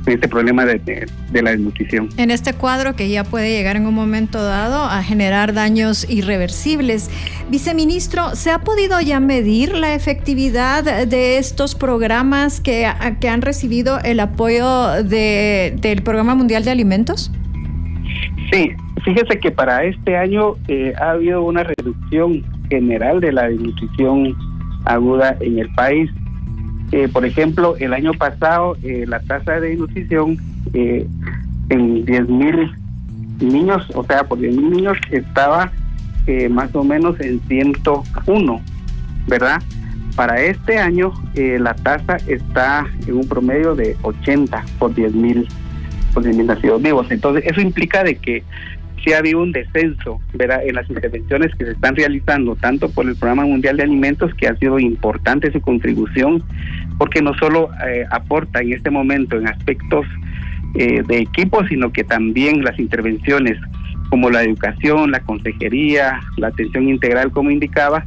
este problema de la desnutrición. En este cuadro que ya puede llegar en un momento dado a generar daños irreversibles. Viceministro, ¿se ha podido ya medir la efectividad de estos programas que han recibido el apoyo del Programa Mundial de Alimentos? Sí, fíjese que para este año ha habido una reducción general de la desnutrición aguda en el país. Por ejemplo, el año pasado la tasa de desnutrición en 10,000 niños, o sea, por 10,000 niños estaba más o menos en 101, ¿verdad? Para este año la tasa está en un promedio de 80 por 10,000 nacidos vivos. Entonces eso implica de que sí ha habido un descenso, ¿verdad?, en las intervenciones que se están realizando, tanto por el Programa Mundial de Alimentos, que ha sido importante su contribución, porque no solo aporta en este momento en aspectos de equipo, sino que también las intervenciones como la educación, la consejería, la atención integral, como indicaba,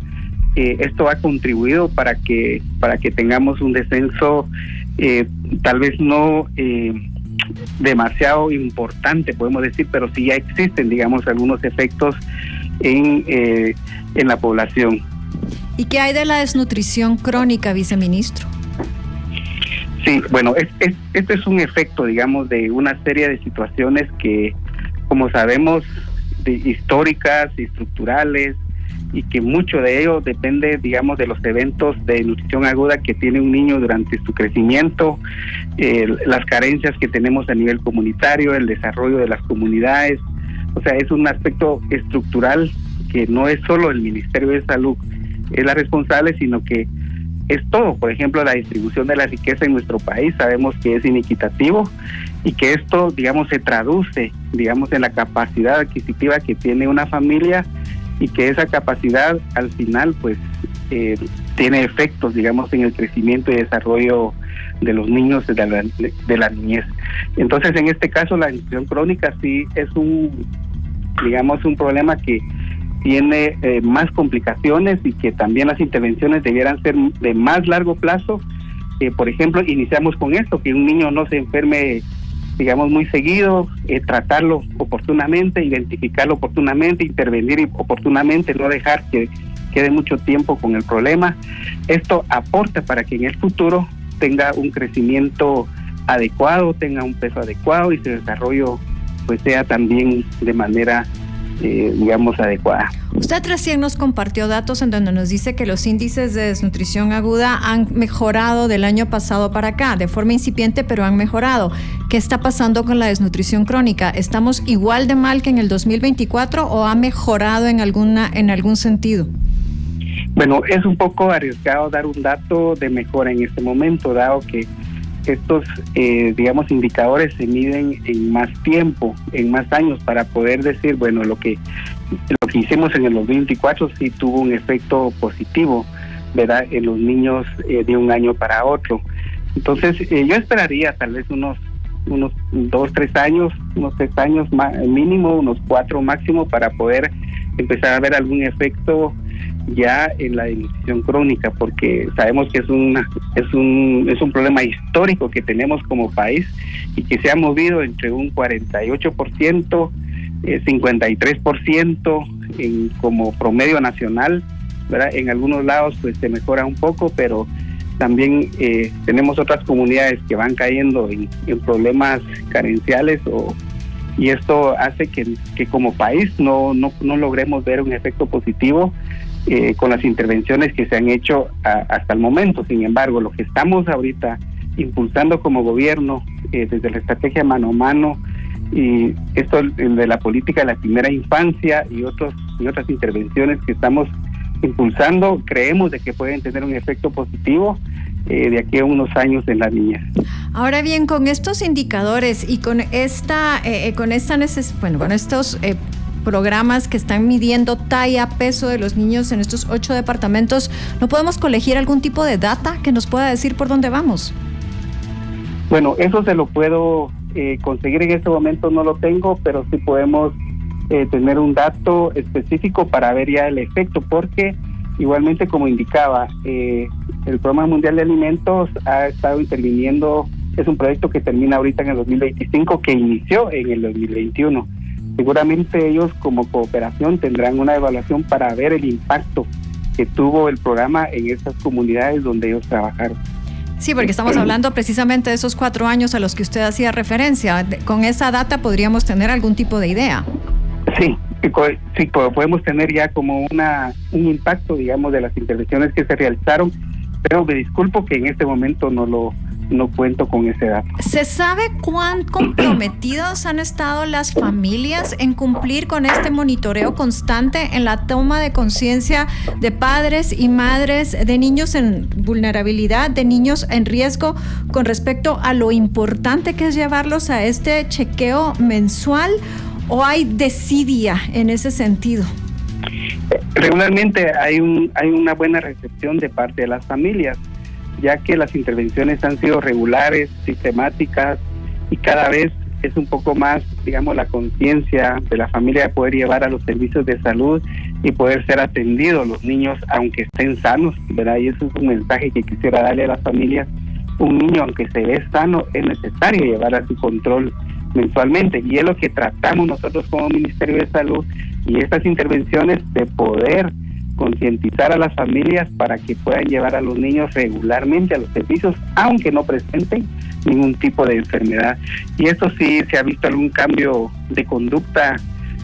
esto ha contribuido para que tengamos un descenso tal vez no demasiado importante, podemos decir, pero sí ya existen, digamos, algunos efectos en la población. ¿Y qué hay de la desnutrición crónica, viceministro? Sí, bueno, este es un efecto, digamos, de una serie de situaciones que, como sabemos, históricas y estructurales, y que mucho de ello depende, digamos, de los eventos de nutrición aguda que tiene un niño durante su crecimiento, las carencias que tenemos a nivel comunitario, el desarrollo de las comunidades. O sea, es un aspecto estructural que no es solo el Ministerio de Salud es la responsable, sino que es todo. Por ejemplo, la distribución de la riqueza en nuestro país sabemos que es inequitativo y que esto, digamos, se traduce, digamos, en la capacidad adquisitiva que tiene una familia, y que esa capacidad al final pues tiene efectos, digamos, en el crecimiento y desarrollo de los niños de la niñez. Entonces, en este caso, la nutrición crónica sí es un problema que tiene más complicaciones, y que también las intervenciones debieran ser de más largo plazo. Por ejemplo, iniciamos con esto, que un niño no se enferme, digamos, muy seguido, tratarlo oportunamente, identificarlo oportunamente, intervenir oportunamente, no dejar que quede mucho tiempo con el problema. Esto aporta para que en el futuro tenga un crecimiento adecuado, tenga un peso adecuado y su desarrollo pues sea también de manera digamos, adecuada. Usted recién nos compartió datos en donde nos dice que los índices de desnutrición aguda han mejorado del año pasado para acá, de forma incipiente, pero han mejorado. ¿Qué está pasando con la desnutrición crónica? ¿Estamos igual de mal que en el 2024 o ha mejorado en algún sentido? Bueno, es un poco arriesgado dar un dato de mejora en este momento, dado que estos, digamos, indicadores se miden en más tiempo, en más años, para poder decir, bueno, lo que hicimos en el 2024 sí tuvo un efecto positivo, ¿verdad?, en los niños de un año para otro. Entonces, yo esperaría tal vez unos 3 años mínimo, unos 4 máximo, para poder empezar a ver algún efecto ya en la desnutrición crónica, porque sabemos que es un problema histórico que tenemos como país, y que se ha movido entre un 48%, 53% como promedio nacional, ¿verdad? En algunos lados pues se mejora un poco, pero también tenemos otras comunidades que van cayendo en problemas carenciales, y esto hace que como país no logremos ver un efecto positivo con las intervenciones que se han hecho hasta el momento. Sin embargo, lo que estamos ahorita impulsando como gobierno, desde la estrategia mano a mano, y esto de la política de la primera infancia y otras intervenciones que estamos impulsando, creemos de que pueden tener un efecto positivo de aquí a unos años en la niñez. Ahora bien, con estos indicadores y con estos programas que están midiendo talla, peso de los niños en estos 8 departamentos, ¿no podemos colegir algún tipo de data que nos pueda decir por dónde vamos? Bueno, eso se lo puedo conseguir en este momento, no lo tengo, pero sí podemos tener un dato específico para ver ya el efecto, porque igualmente, como indicaba, el Programa Mundial de Alimentos ha estado interviniendo. Es un proyecto que termina ahorita en el 2025, que inició en el 2021. Seguramente ellos como cooperación tendrán una evaluación para ver el impacto que tuvo el programa en esas comunidades donde ellos trabajaron. Sí, porque estamos hablando precisamente de esos 4 años a los que usted hacía referencia. Con esa data podríamos tener algún tipo de idea. Sí, podemos tener ya como un impacto, digamos, de las intervenciones que se realizaron, pero me disculpo que en este momento no cuento con ese dato. ¿Se sabe cuán comprometidos han estado las familias en cumplir con este monitoreo constante en la toma de conciencia de padres y madres de niños en vulnerabilidad, de niños en riesgo, con respecto a lo importante que es llevarlos a este chequeo mensual, o hay desidia en ese sentido? Regularmente hay una buena recepción de parte de las familias, ya que las intervenciones han sido regulares, sistemáticas, y cada vez es un poco más, digamos, la conciencia de la familia de poder llevar a los servicios de salud y poder ser atendidos los niños aunque estén sanos, ¿verdad? Y eso es un mensaje que quisiera darle a las familias. Un niño, aunque se ve sano, es necesario llevar a su control mensualmente, y es lo que tratamos nosotros como Ministerio de Salud, y estas intervenciones de poder concientizar a las familias para que puedan llevar a los niños regularmente a los servicios, aunque no presenten ningún tipo de enfermedad. Y esto sí se ha visto algún cambio de conducta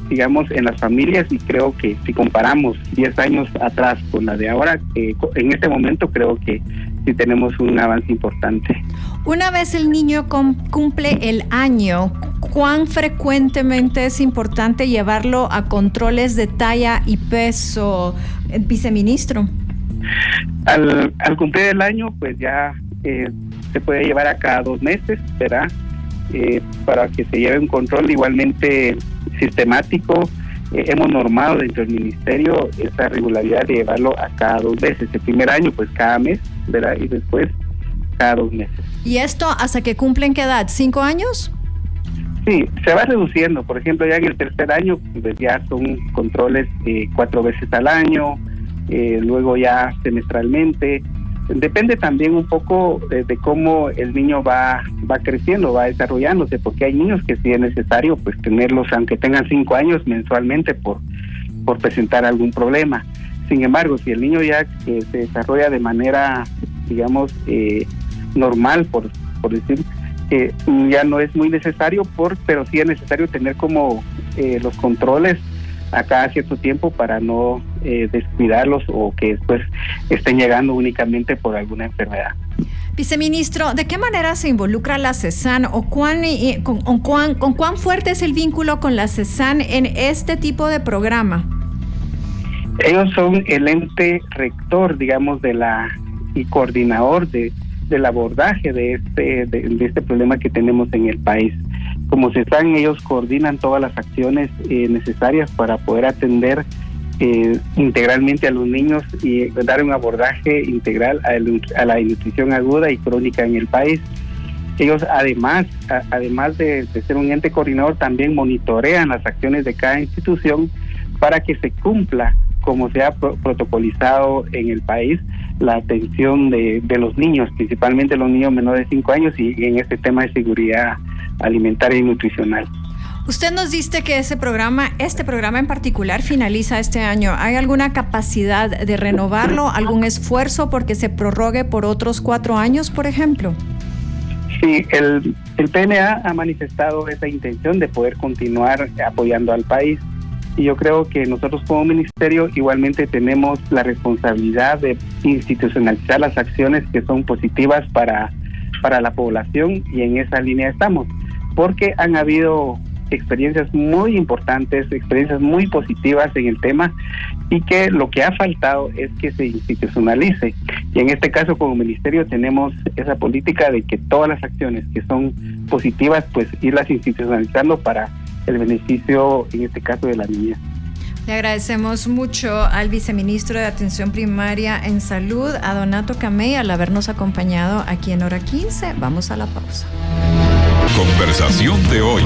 digamos, en las familias, y creo que si comparamos 10 años atrás con la de ahora, en este momento creo que sí tenemos un avance importante. Una vez el niño cumple el año, ¿cuán frecuentemente es importante llevarlo a controles de talla y peso, viceministro? Al cumplir el año, pues ya se puede llevar a cada 2 meses, ¿verdad? Para que se lleve un control igualmente sistemático. Hemos normado dentro del ministerio esa regularidad de llevarlo a cada 2 meses. El primer año, pues cada mes, ¿verdad? Y después cada 2 meses. ¿Y esto hasta que cumplen qué edad? ¿5 años? Sí, se va reduciendo. Por ejemplo, ya en el tercer año, pues ya son controles 4 veces al año, luego ya semestralmente. Depende también un poco de cómo el niño va creciendo, va desarrollándose, porque hay niños que sí es necesario pues tenerlos, aunque tengan 5 años, mensualmente por presentar algún problema. Sin embargo, si el niño ya se desarrolla de manera, digamos, normal, por decir, ya no es muy necesario, pero sí es necesario tener como los controles a cada cierto tiempo para no descuidarlos o que después estén llegando únicamente por alguna enfermedad. Viceministro, ¿de qué manera se involucra la CESAN o con cuán fuerte es el vínculo con la CESAN en este tipo de programa? Ellos son el ente rector, digamos, y coordinador del abordaje de este problema que tenemos en el país. Como CESAN, ellos coordinan todas las acciones necesarias para poder atender integralmente a los niños y dar un abordaje integral a la desnutrición aguda y crónica en el país. Ellos además de ser un ente coordinador, también monitorean las acciones de cada institución para que se cumpla, como se ha protocolizado en el país, la atención de los niños, principalmente los niños menores de 5 años y en este tema de seguridad alimentaria y nutricional. Usted nos dice que este programa en particular finaliza este año. ¿Hay alguna capacidad de renovarlo, algún esfuerzo porque se prorrogue por otros 4 años, por ejemplo? Sí, el PNA ha manifestado esa intención de poder continuar apoyando al país. Y yo creo que nosotros como ministerio igualmente tenemos la responsabilidad de institucionalizar las acciones que son positivas para la población, y en esa línea estamos, porque han habido experiencias muy importantes, experiencias muy positivas en el tema, y que lo que ha faltado es que se institucionalice. Y en este caso como ministerio tenemos esa política de que todas las acciones que son positivas, pues irlas institucionalizando para el beneficio, en este caso, de la niña. Le agradecemos mucho al viceministro de Atención Primaria en Salud, a Donato Camey, al habernos acompañado aquí en Hora 15. Vamos a la pausa. Conversación de hoy.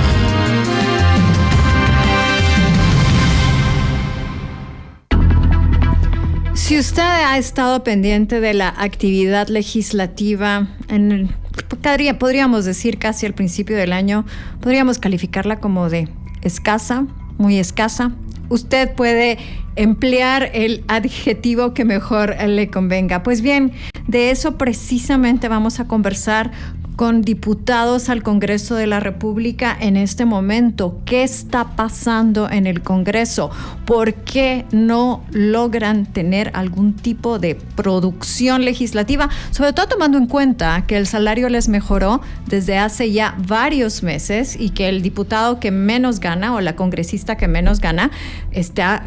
Si usted ha estado pendiente de la actividad legislativa podríamos decir casi al principio del año, podríamos calificarla como de escasa, muy escasa. Usted puede emplear el adjetivo que mejor le convenga. Pues bien, de eso precisamente vamos a conversar con diputados al Congreso de la República en este momento. ¿Qué está pasando en el Congreso? ¿Por qué no logran tener algún tipo de producción legislativa? Sobre todo tomando en cuenta que el salario les mejoró desde hace ya varios meses y que el diputado que menos gana o la congresista que menos gana está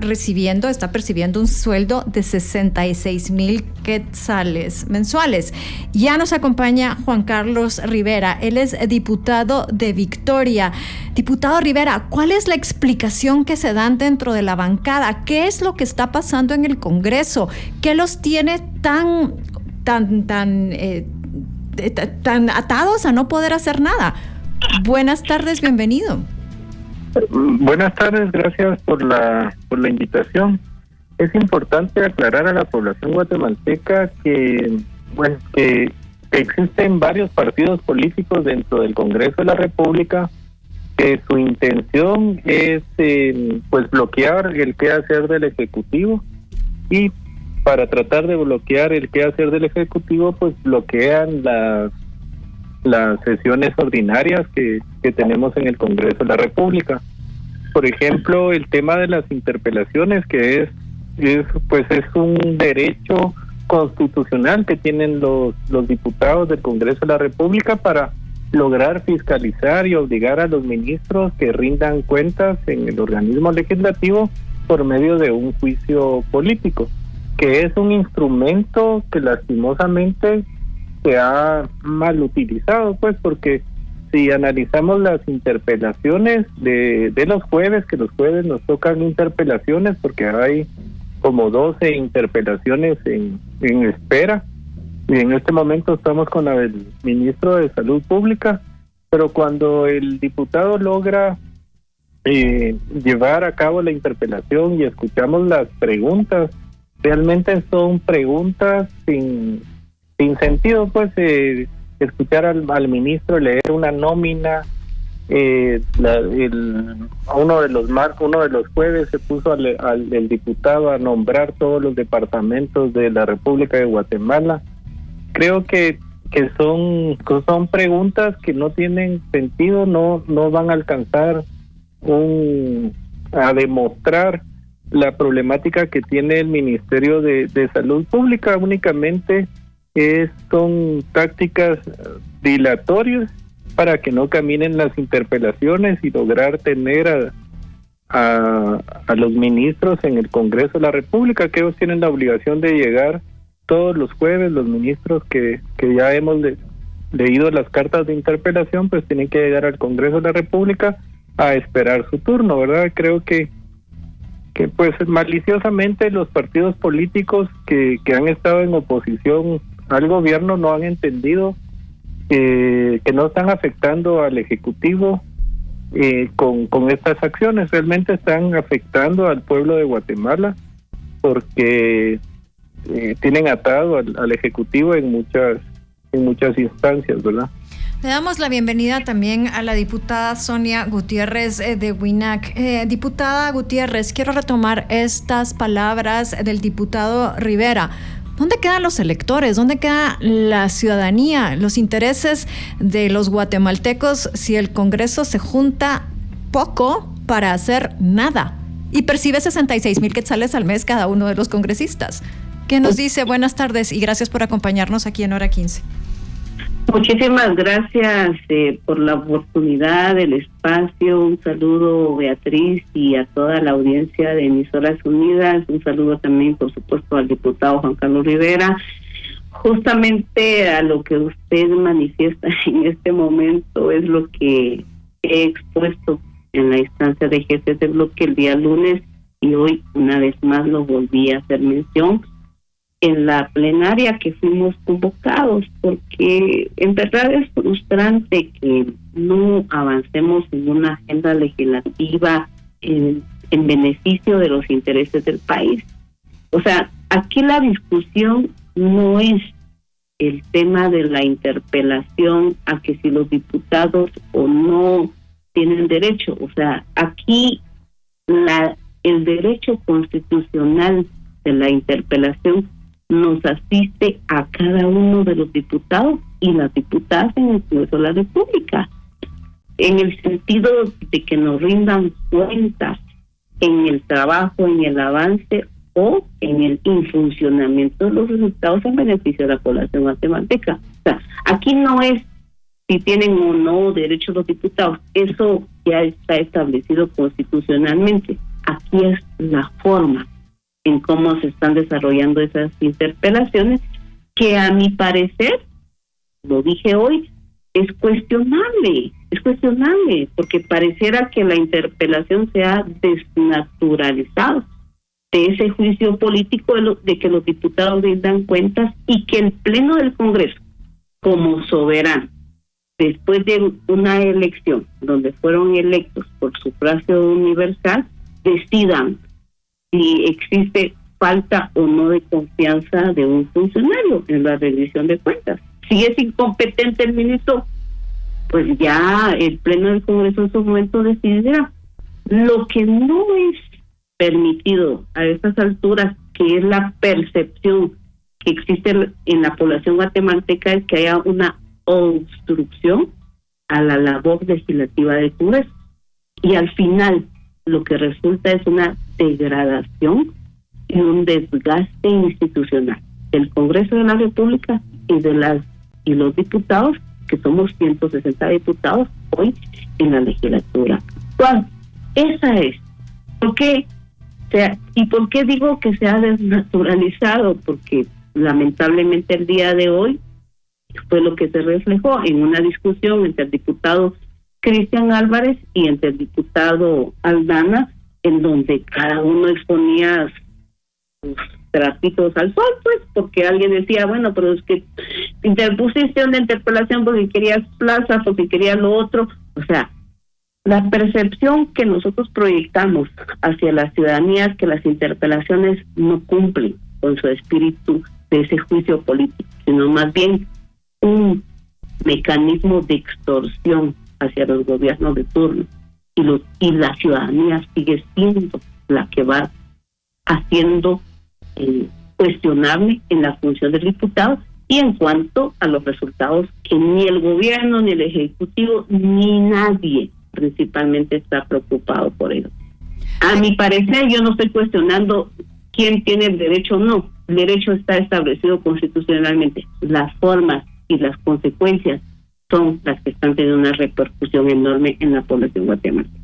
percibiendo un sueldo de 66,000 quetzales mensuales. Ya nos acompaña Juan Carlos Rivera, él es diputado de Victoria. Diputado Rivera, ¿cuál es la explicación que se dan dentro de la bancada? ¿Qué es lo que está pasando en el Congreso? ¿Qué los tiene tan atados a no poder hacer nada? Buenas tardes, bienvenido. Buenas tardes, gracias por la invitación. Es importante aclarar a la población guatemalteca que existen varios partidos políticos dentro del Congreso de la República, que su intención es bloquear el quehacer del Ejecutivo, y para tratar de bloquear el quehacer del Ejecutivo, pues bloquean las sesiones ordinarias que tenemos en el Congreso de la República. Por ejemplo, el tema de las interpelaciones, que es un derecho constitucional que tienen los diputados del Congreso de la República para lograr fiscalizar y obligar a los ministros que rindan cuentas en el organismo legislativo por medio de un juicio político, que es un instrumento que lastimosamente se ha mal utilizado, pues, porque si analizamos las interpelaciones de los jueves, que los jueves nos tocan interpelaciones porque hay como 12 interpelaciones en espera, y en este momento estamos con la del ministro de Salud Pública, pero cuando el diputado logra llevar a cabo la interpelación y escuchamos las preguntas, realmente son preguntas sin sentido, pues escuchar al ministro leer una nómina. Uno de los jueves se puso el diputado a nombrar todos los departamentos de la República de Guatemala. Creo que son preguntas que no tienen sentido, no van a alcanzar a demostrar la problemática que tiene el Ministerio de Salud Pública. Únicamente son tácticas dilatorias para que no caminen las interpelaciones y lograr tener a los ministros en el Congreso de la República, que ellos tienen la obligación de llegar todos los jueves. Los ministros que ya hemos leído las cartas de interpelación, pues tienen que llegar al Congreso de la República a esperar su turno, ¿verdad? Creo que pues maliciosamente los partidos políticos que han estado en oposición al gobierno no han entendido que no están afectando al Ejecutivo con estas acciones. Realmente están afectando al pueblo de Guatemala porque tienen atado al Ejecutivo en muchas instancias, ¿verdad? Le damos la bienvenida también a la diputada Sonia Gutiérrez de WINAC. Diputada Gutiérrez, quiero retomar estas palabras del diputado Rivera. ¿Dónde quedan los electores? ¿Dónde queda la ciudadanía? Los intereses de los guatemaltecos si el Congreso se junta poco para hacer nada y percibe 66,000 quetzales al mes cada uno de los congresistas. ¿Qué nos dice? Buenas tardes y gracias por acompañarnos aquí en Hora 15. Muchísimas gracias por la oportunidad, el espacio. Un saludo, Beatriz, y a toda la audiencia de Emisoras Unidas. Un saludo también, por supuesto, al diputado Juan Carlos Rivera. Justamente a lo que usted manifiesta en este momento es lo que he expuesto en la instancia de jefes de bloque el día lunes, y hoy una vez más lo volví a hacer mención en la plenaria que fuimos convocados, porque en verdad es frustrante que no avancemos en una agenda legislativa en beneficio de los intereses del país. O sea, aquí la discusión no es el tema de la interpelación a que si los diputados o no tienen derecho. O sea, aquí el derecho constitucional de la interpelación nos asiste a cada uno de los diputados y las diputadas en el Congreso de la República, en el sentido de que nos rindan cuentas en el trabajo, en el avance o en el funcionamiento de los resultados en beneficio de la población guatemalteca. O sea, aquí no es si tienen o no derechos los diputados, eso ya está establecido constitucionalmente. Aquí es la forma en cómo se están desarrollando esas interpelaciones, que a mi parecer, lo dije hoy, es cuestionable, porque pareciera que la interpelación se ha desnaturalizado de ese juicio político de que los diputados rindan cuentas y que el Pleno del Congreso, como soberano, después de una elección donde fueron electos por sufragio universal, decidan si existe falta o no de confianza de un funcionario en la rendición de cuentas. Si es incompetente el ministro, pues ya el Pleno del Congreso en su momento decidirá. Lo que no es permitido a estas alturas, que es la percepción que existe en la población guatemalteca, es que haya una obstrucción a la labor legislativa del Congreso. Y al final, lo que resulta es una degradación y un desgaste institucional del Congreso de la República y los diputados, que somos 160 diputados hoy en la legislatura actual. Esa es. ¿Por qué digo que se ha desnaturalizado? Porque lamentablemente el día de hoy fue lo que se reflejó en una discusión entre el diputado Cristian Álvarez y entre el diputado Aldana, en donde cada uno exponía sus trapitos al sol, pues, porque alguien decía, bueno, pero es que interpusiste una interpelación porque querías plazas o que querías lo otro. O sea, la percepción que nosotros proyectamos hacia la ciudadanía es que las interpelaciones no cumplen con su espíritu de ese juicio político, sino más bien un mecanismo de extorsión hacia los gobiernos de turno, y la ciudadanía sigue siendo la que va haciendo cuestionable en la función del diputado y en cuanto a los resultados que ni el gobierno, ni el ejecutivo, ni nadie principalmente está preocupado por ello. A mi parecer, yo no estoy cuestionando quién tiene el derecho o no. El derecho está establecido constitucionalmente. Las formas y las consecuencias son las que están teniendo una repercusión enorme en la población guatemalteca.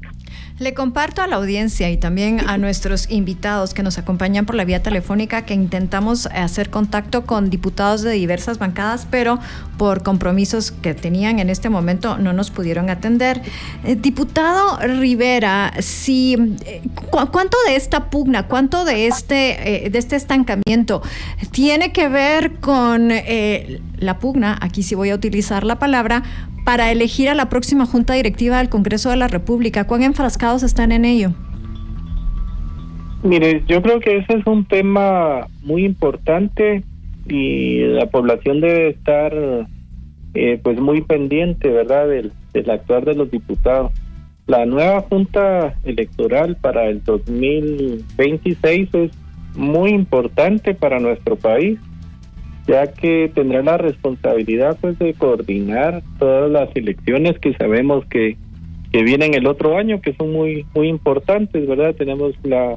Le comparto a la audiencia y también a nuestros invitados que nos acompañan por la vía telefónica que intentamos hacer contacto con diputados de diversas bancadas, pero por compromisos que tenían en este momento no nos pudieron atender. Diputado Rivera, ¿cuánto de esta pugna, cuánto de este estancamiento tiene que ver con la pugna, aquí sí voy a utilizar la palabra, para elegir a la próxima Junta Directiva del Congreso de la República? ¿Cuán enfrascados están en ello? Mire, yo creo que ese es un tema muy importante y la población debe estar pues muy pendiente, ¿verdad?, del actuar de los diputados. La nueva Junta Electoral para el 2026 es muy importante para nuestro país, ya que tendrá la responsabilidad pues de coordinar todas las elecciones que sabemos que vienen el otro año, que son muy importantes, ¿verdad? Tenemos la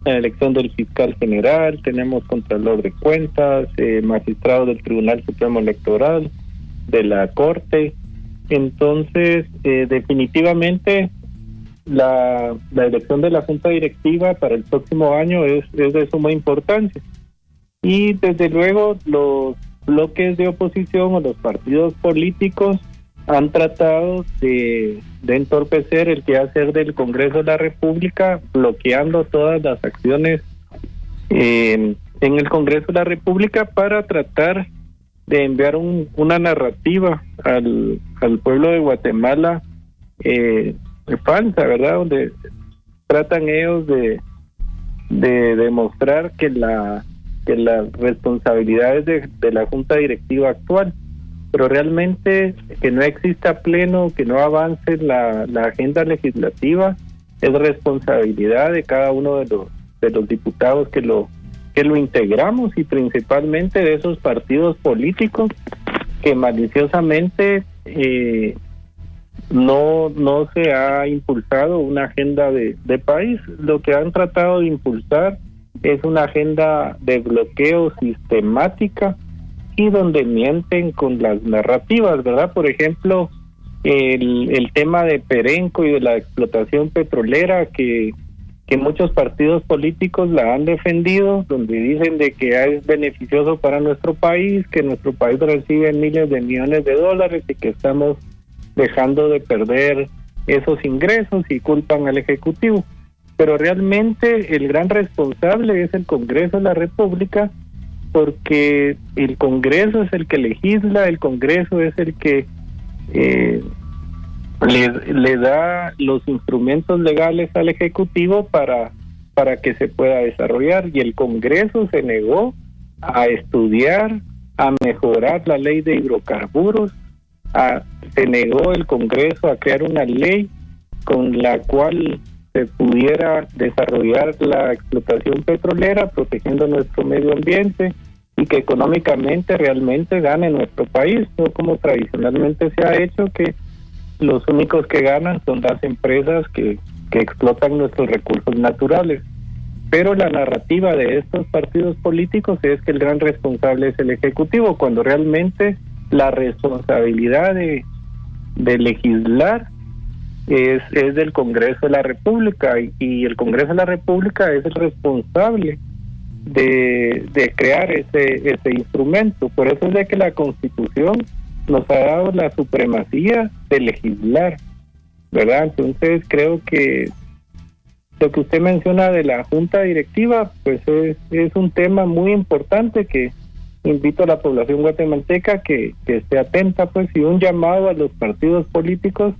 elección del fiscal general, tenemos contralor de cuentas, magistrado del Tribunal Supremo Electoral, de la Corte. Entonces, definitivamente la elección de la Junta Directiva para el próximo año es de suma importancia. Y desde luego los bloques de oposición o los partidos políticos han tratado de entorpecer el quehacer del Congreso de la República, bloqueando todas las acciones en el Congreso de la República para tratar de enviar una narrativa al pueblo de Guatemala falsa, ¿verdad? Donde tratan ellos de demostrar que las responsabilidades de la Junta Directiva actual, pero realmente que no exista pleno, que no avance la agenda legislativa, es responsabilidad de cada uno de los diputados que lo integramos, y principalmente de esos partidos políticos que maliciosamente no se ha impulsado una agenda de país. Lo que han tratado de impulsar es una agenda de bloqueo sistemática y donde mienten con las narrativas, ¿verdad? Por ejemplo, el tema de Perenco y de la explotación petrolera que muchos partidos políticos la han defendido, donde dicen de que es beneficioso para nuestro país, que nuestro país recibe miles de millones de dólares y que estamos dejando de perder esos ingresos, y culpan al Ejecutivo. Pero realmente el gran responsable es el Congreso de la República, porque el Congreso es el que legisla, el Congreso es el que le da los instrumentos legales al Ejecutivo para que se pueda desarrollar, y el Congreso se negó a estudiar, a mejorar la ley de hidrocarburos, se negó el Congreso a crear una ley con la cual se pudiera desarrollar la explotación petrolera, protegiendo nuestro medio ambiente y que económicamente realmente gane nuestro país, no como tradicionalmente se ha hecho, que los únicos que ganan son las empresas que que explotan nuestros recursos naturales. Pero la narrativa de estos partidos políticos es que el gran responsable es el Ejecutivo, cuando realmente la responsabilidad de legislar es del Congreso de la República, y el Congreso de la República es el responsable de crear ese instrumento. Por eso es de que la Constitución nos ha dado la supremacía de legislar, ¿verdad? Entonces creo que lo que usted menciona de la Junta Directiva, pues es un tema muy importante que invito a la población guatemalteca que esté atenta, pues, y un llamado a los partidos políticos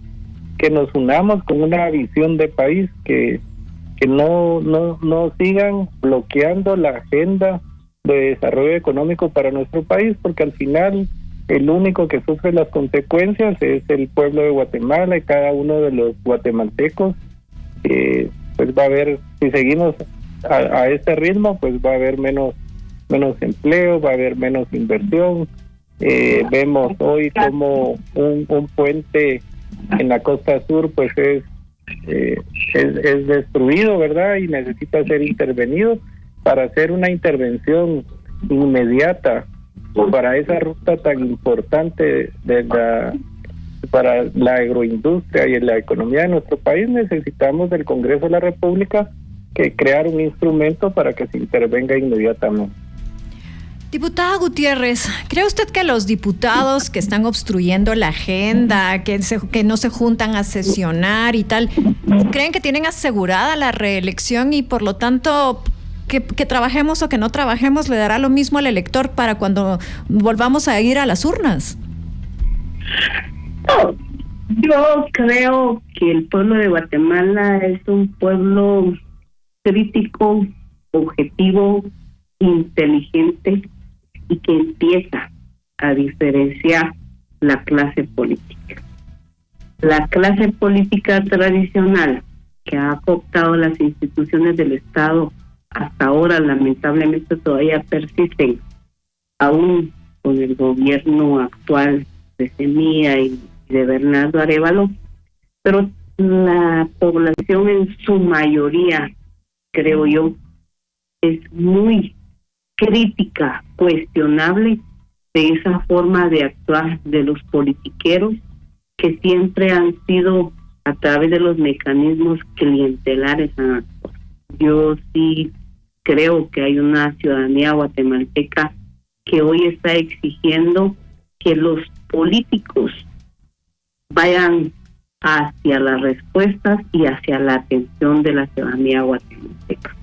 que nos unamos con una visión de país, que no sigan bloqueando la agenda de desarrollo económico para nuestro país, porque al final el único que sufre las consecuencias es el pueblo de Guatemala y cada uno de los guatemaltecos. Pues va a haber, si seguimos a este ritmo, pues va a haber menos empleo, va a haber menos inversión. Vemos hoy como un puente en la costa sur pues es destruido, ¿verdad? Y necesita ser intervenido. Para hacer una intervención inmediata para esa ruta tan importante para la agroindustria y la economía de nuestro país, necesitamos del Congreso de la República crear un instrumento para que se intervenga inmediatamente. Diputada Gutiérrez, ¿cree usted que los diputados que están obstruyendo la agenda, que no se juntan a sesionar y tal, creen que tienen asegurada la reelección y por lo tanto que trabajemos o que no trabajemos le dará lo mismo al elector para cuando volvamos a ir a las urnas? Yo creo que el pueblo de Guatemala es un pueblo crítico, objetivo, inteligente y que empieza a diferenciar la clase política. La clase política tradicional que ha cooptado las instituciones del Estado hasta ahora lamentablemente todavía persisten, aún con el gobierno actual de Semilla y de Bernardo Arévalo, pero la población en su mayoría, creo yo, es muy crítica, cuestionable de esa forma de actuar de los politiqueros que siempre han sido a través de los mecanismos clientelares han actuado. Yo sí creo que hay una ciudadanía guatemalteca que hoy está exigiendo que los políticos vayan hacia las respuestas y hacia la atención de la ciudadanía guatemalteca.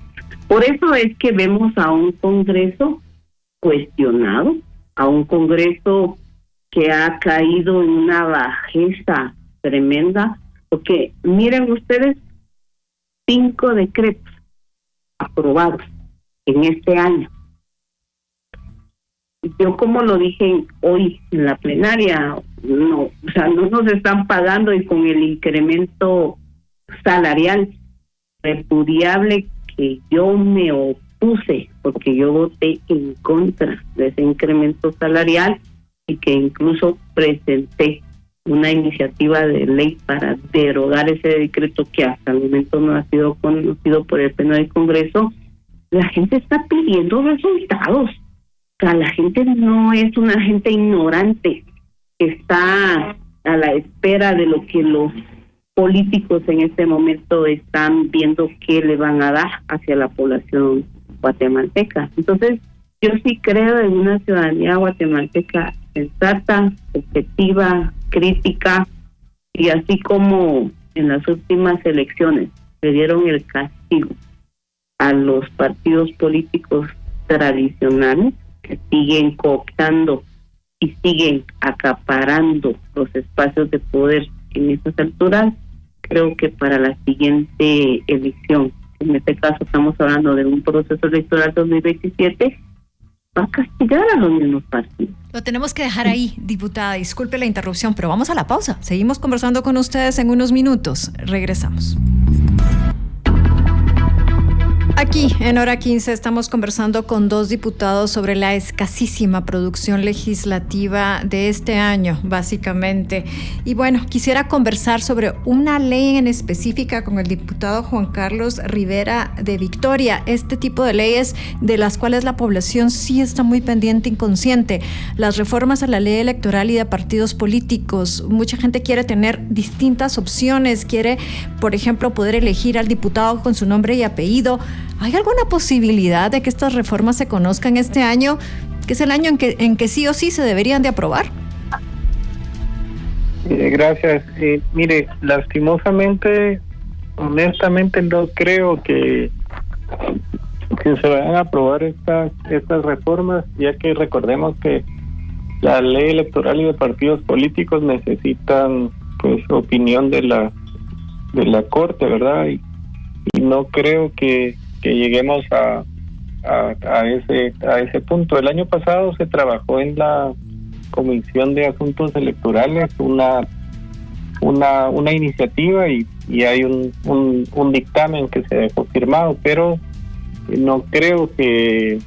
Por eso es que vemos a un Congreso cuestionado, a un Congreso que ha caído en una bajeza tremenda, porque miren ustedes, 5 decretos aprobados en este año. Yo, como lo dije hoy en la plenaria, no nos están pagando, y con el incremento salarial repudiable que yo me opuse, porque yo voté en contra de ese incremento salarial y que incluso presenté una iniciativa de ley para derogar ese decreto que hasta el momento no ha sido conocido por el Pleno del Congreso. La gente está pidiendo resultados. O sea, la gente no es una gente ignorante que está a la espera de lo que los políticos en este momento están viendo que le van a dar hacia la población guatemalteca. Entonces, yo sí creo en una ciudadanía guatemalteca sensata, objetiva, crítica, y así como en las últimas elecciones le dieron el castigo a los partidos políticos tradicionales que siguen cooptando y siguen acaparando los espacios de poder en estas alturas, creo que para la siguiente elección, en este caso estamos hablando de un proceso electoral 2027, va a castigar a los mismos partidos. Lo tenemos que dejar ahí, diputada. Disculpe la interrupción, pero vamos a la pausa. Seguimos conversando con ustedes en unos minutos. Regresamos. Aquí, en Hora 15, estamos conversando con dos diputados sobre la escasísima producción legislativa de este año, básicamente. Y bueno, quisiera conversar sobre una ley en específica con el diputado Juan Carlos Rivera de Victoria. Este tipo de leyes de las cuales la población sí está muy pendiente y consciente. Las reformas a la ley electoral y de partidos políticos. Mucha gente quiere tener distintas opciones, quiere, por ejemplo, poder elegir al diputado con su nombre y apellido. ¿Hay alguna posibilidad de que estas reformas se conozcan este año, que es el año en que sí o sí se deberían de aprobar? Gracias. Mire, lastimosamente, honestamente no creo que se vayan a aprobar estas reformas, ya que recordemos que la ley electoral y de partidos políticos necesitan pues opinión de la Corte, ¿verdad? Y no creo que lleguemos a ese punto. El año pasado se trabajó en la Comisión de Asuntos Electorales una iniciativa y hay un dictamen que se dejó firmado, pero no creo que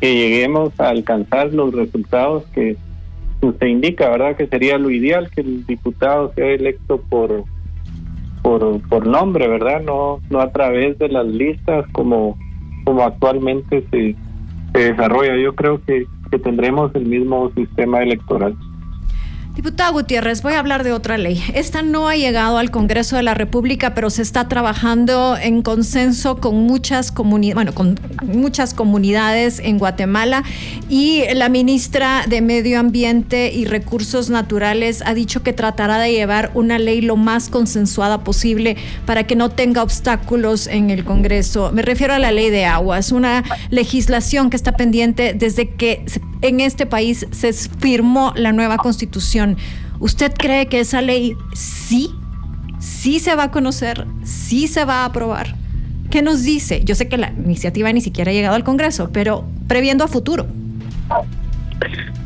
lleguemos a alcanzar los resultados que usted indica, ¿verdad? Que sería lo ideal, que el diputado sea electo por nombre, ¿verdad? No a través de las listas como actualmente se desarrolla. Yo creo que tendremos el mismo sistema electoral. Diputado Gutiérrez, voy a hablar de otra ley. Esta no ha llegado al Congreso de la República, pero se está trabajando en consenso con muchas comunidades en Guatemala, y la ministra de Medio Ambiente y Recursos Naturales ha dicho que tratará de llevar una ley lo más consensuada posible para que no tenga obstáculos en el Congreso. Me refiero a la ley de aguas, una legislación que está pendiente desde que en este país se firmó la nueva Constitución. ¿Usted cree que esa ley sí se va a conocer, sí se va a aprobar? ¿Qué nos dice? Yo sé que la iniciativa ni siquiera ha llegado al Congreso, pero previendo a futuro.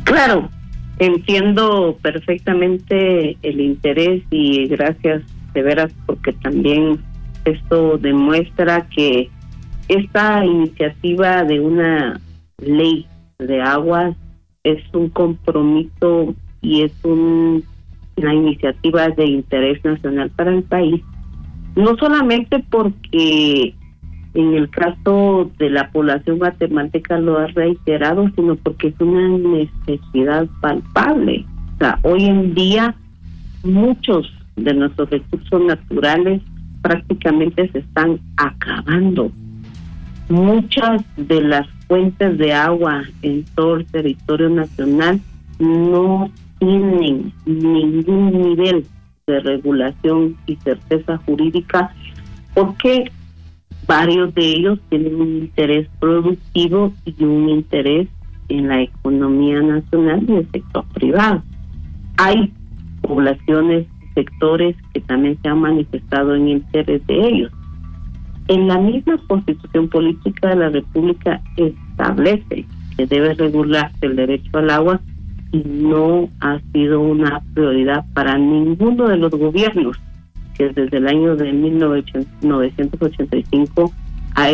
Claro, entiendo perfectamente el interés y gracias de veras, porque también esto demuestra que esta iniciativa de una ley de aguas es un compromiso y es una iniciativa de interés nacional para el país, no solamente porque en el caso de la población guatemalteca lo ha reiterado, sino porque es una necesidad palpable. O sea, hoy en día muchos de nuestros recursos naturales prácticamente se están acabando. Muchas de las fuentes de agua en todo el territorio nacional no tienen ningún nivel de regulación y certeza jurídica, porque varios de ellos tienen un interés productivo y un interés en la economía nacional y el sector privado. Hay poblaciones, sectores que también se han manifestado en interés de ellos. En la misma Constitución Política de la República establece que debe regularse el derecho al agua y no ha sido una prioridad para ninguno de los gobiernos que desde el año de 1985 ha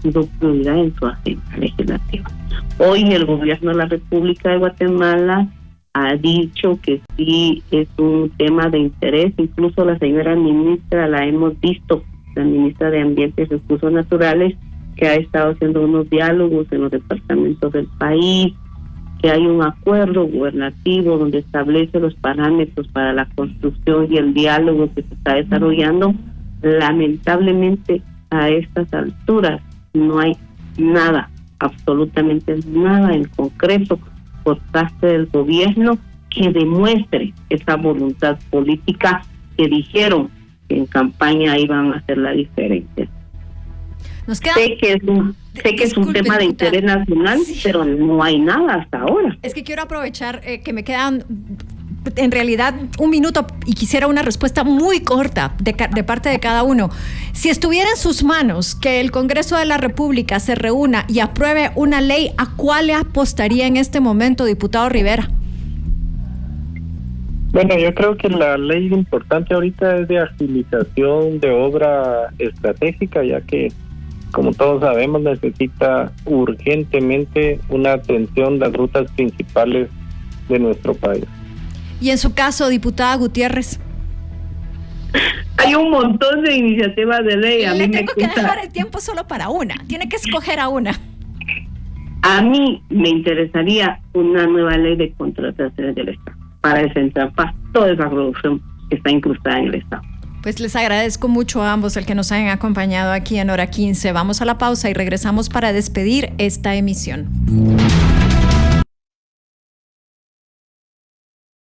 sido prioridad en su agenda legislativa. Hoy el gobierno de la República de Guatemala ha dicho que sí es un tema de interés. Incluso la señora ministra la hemos visto, la ministra de Ambiente y Recursos Naturales, que ha estado haciendo unos diálogos en los departamentos del país, que hay un acuerdo gubernativo donde establece los parámetros para la construcción y el diálogo que se está desarrollando. Lamentablemente, a estas alturas no hay nada, absolutamente nada en concreto por parte del gobierno que demuestre esa voluntad política que dijeron que en campaña iban a hacer la diferencia. Sé que es un tema de interés nacional, sí, pero no hay nada hasta ahora. Es que quiero aprovechar que me quedan en realidad un minuto y quisiera una respuesta muy corta de parte de cada uno. Si estuviera en sus manos que el Congreso de la República se reúna y apruebe una ley, ¿a cuál le apostaría en este momento, diputado Rivera? Bueno, yo creo que la ley importante ahorita es de agilización de obra estratégica, ya que como todos sabemos, necesita urgentemente una atención las rutas principales de nuestro país. Y en su caso, diputada Gutiérrez. Hay un montón de iniciativas de ley. Le tengo que dejar el tiempo solo para una. Tiene que escoger a una. A mí me interesaría una nueva ley de contrataciones del Estado para desentrampar toda esa corrupción que está incrustada en el Estado. Pues les agradezco mucho a ambos el que nos hayan acompañado aquí en Hora 15. Vamos a la pausa y regresamos para despedir esta emisión.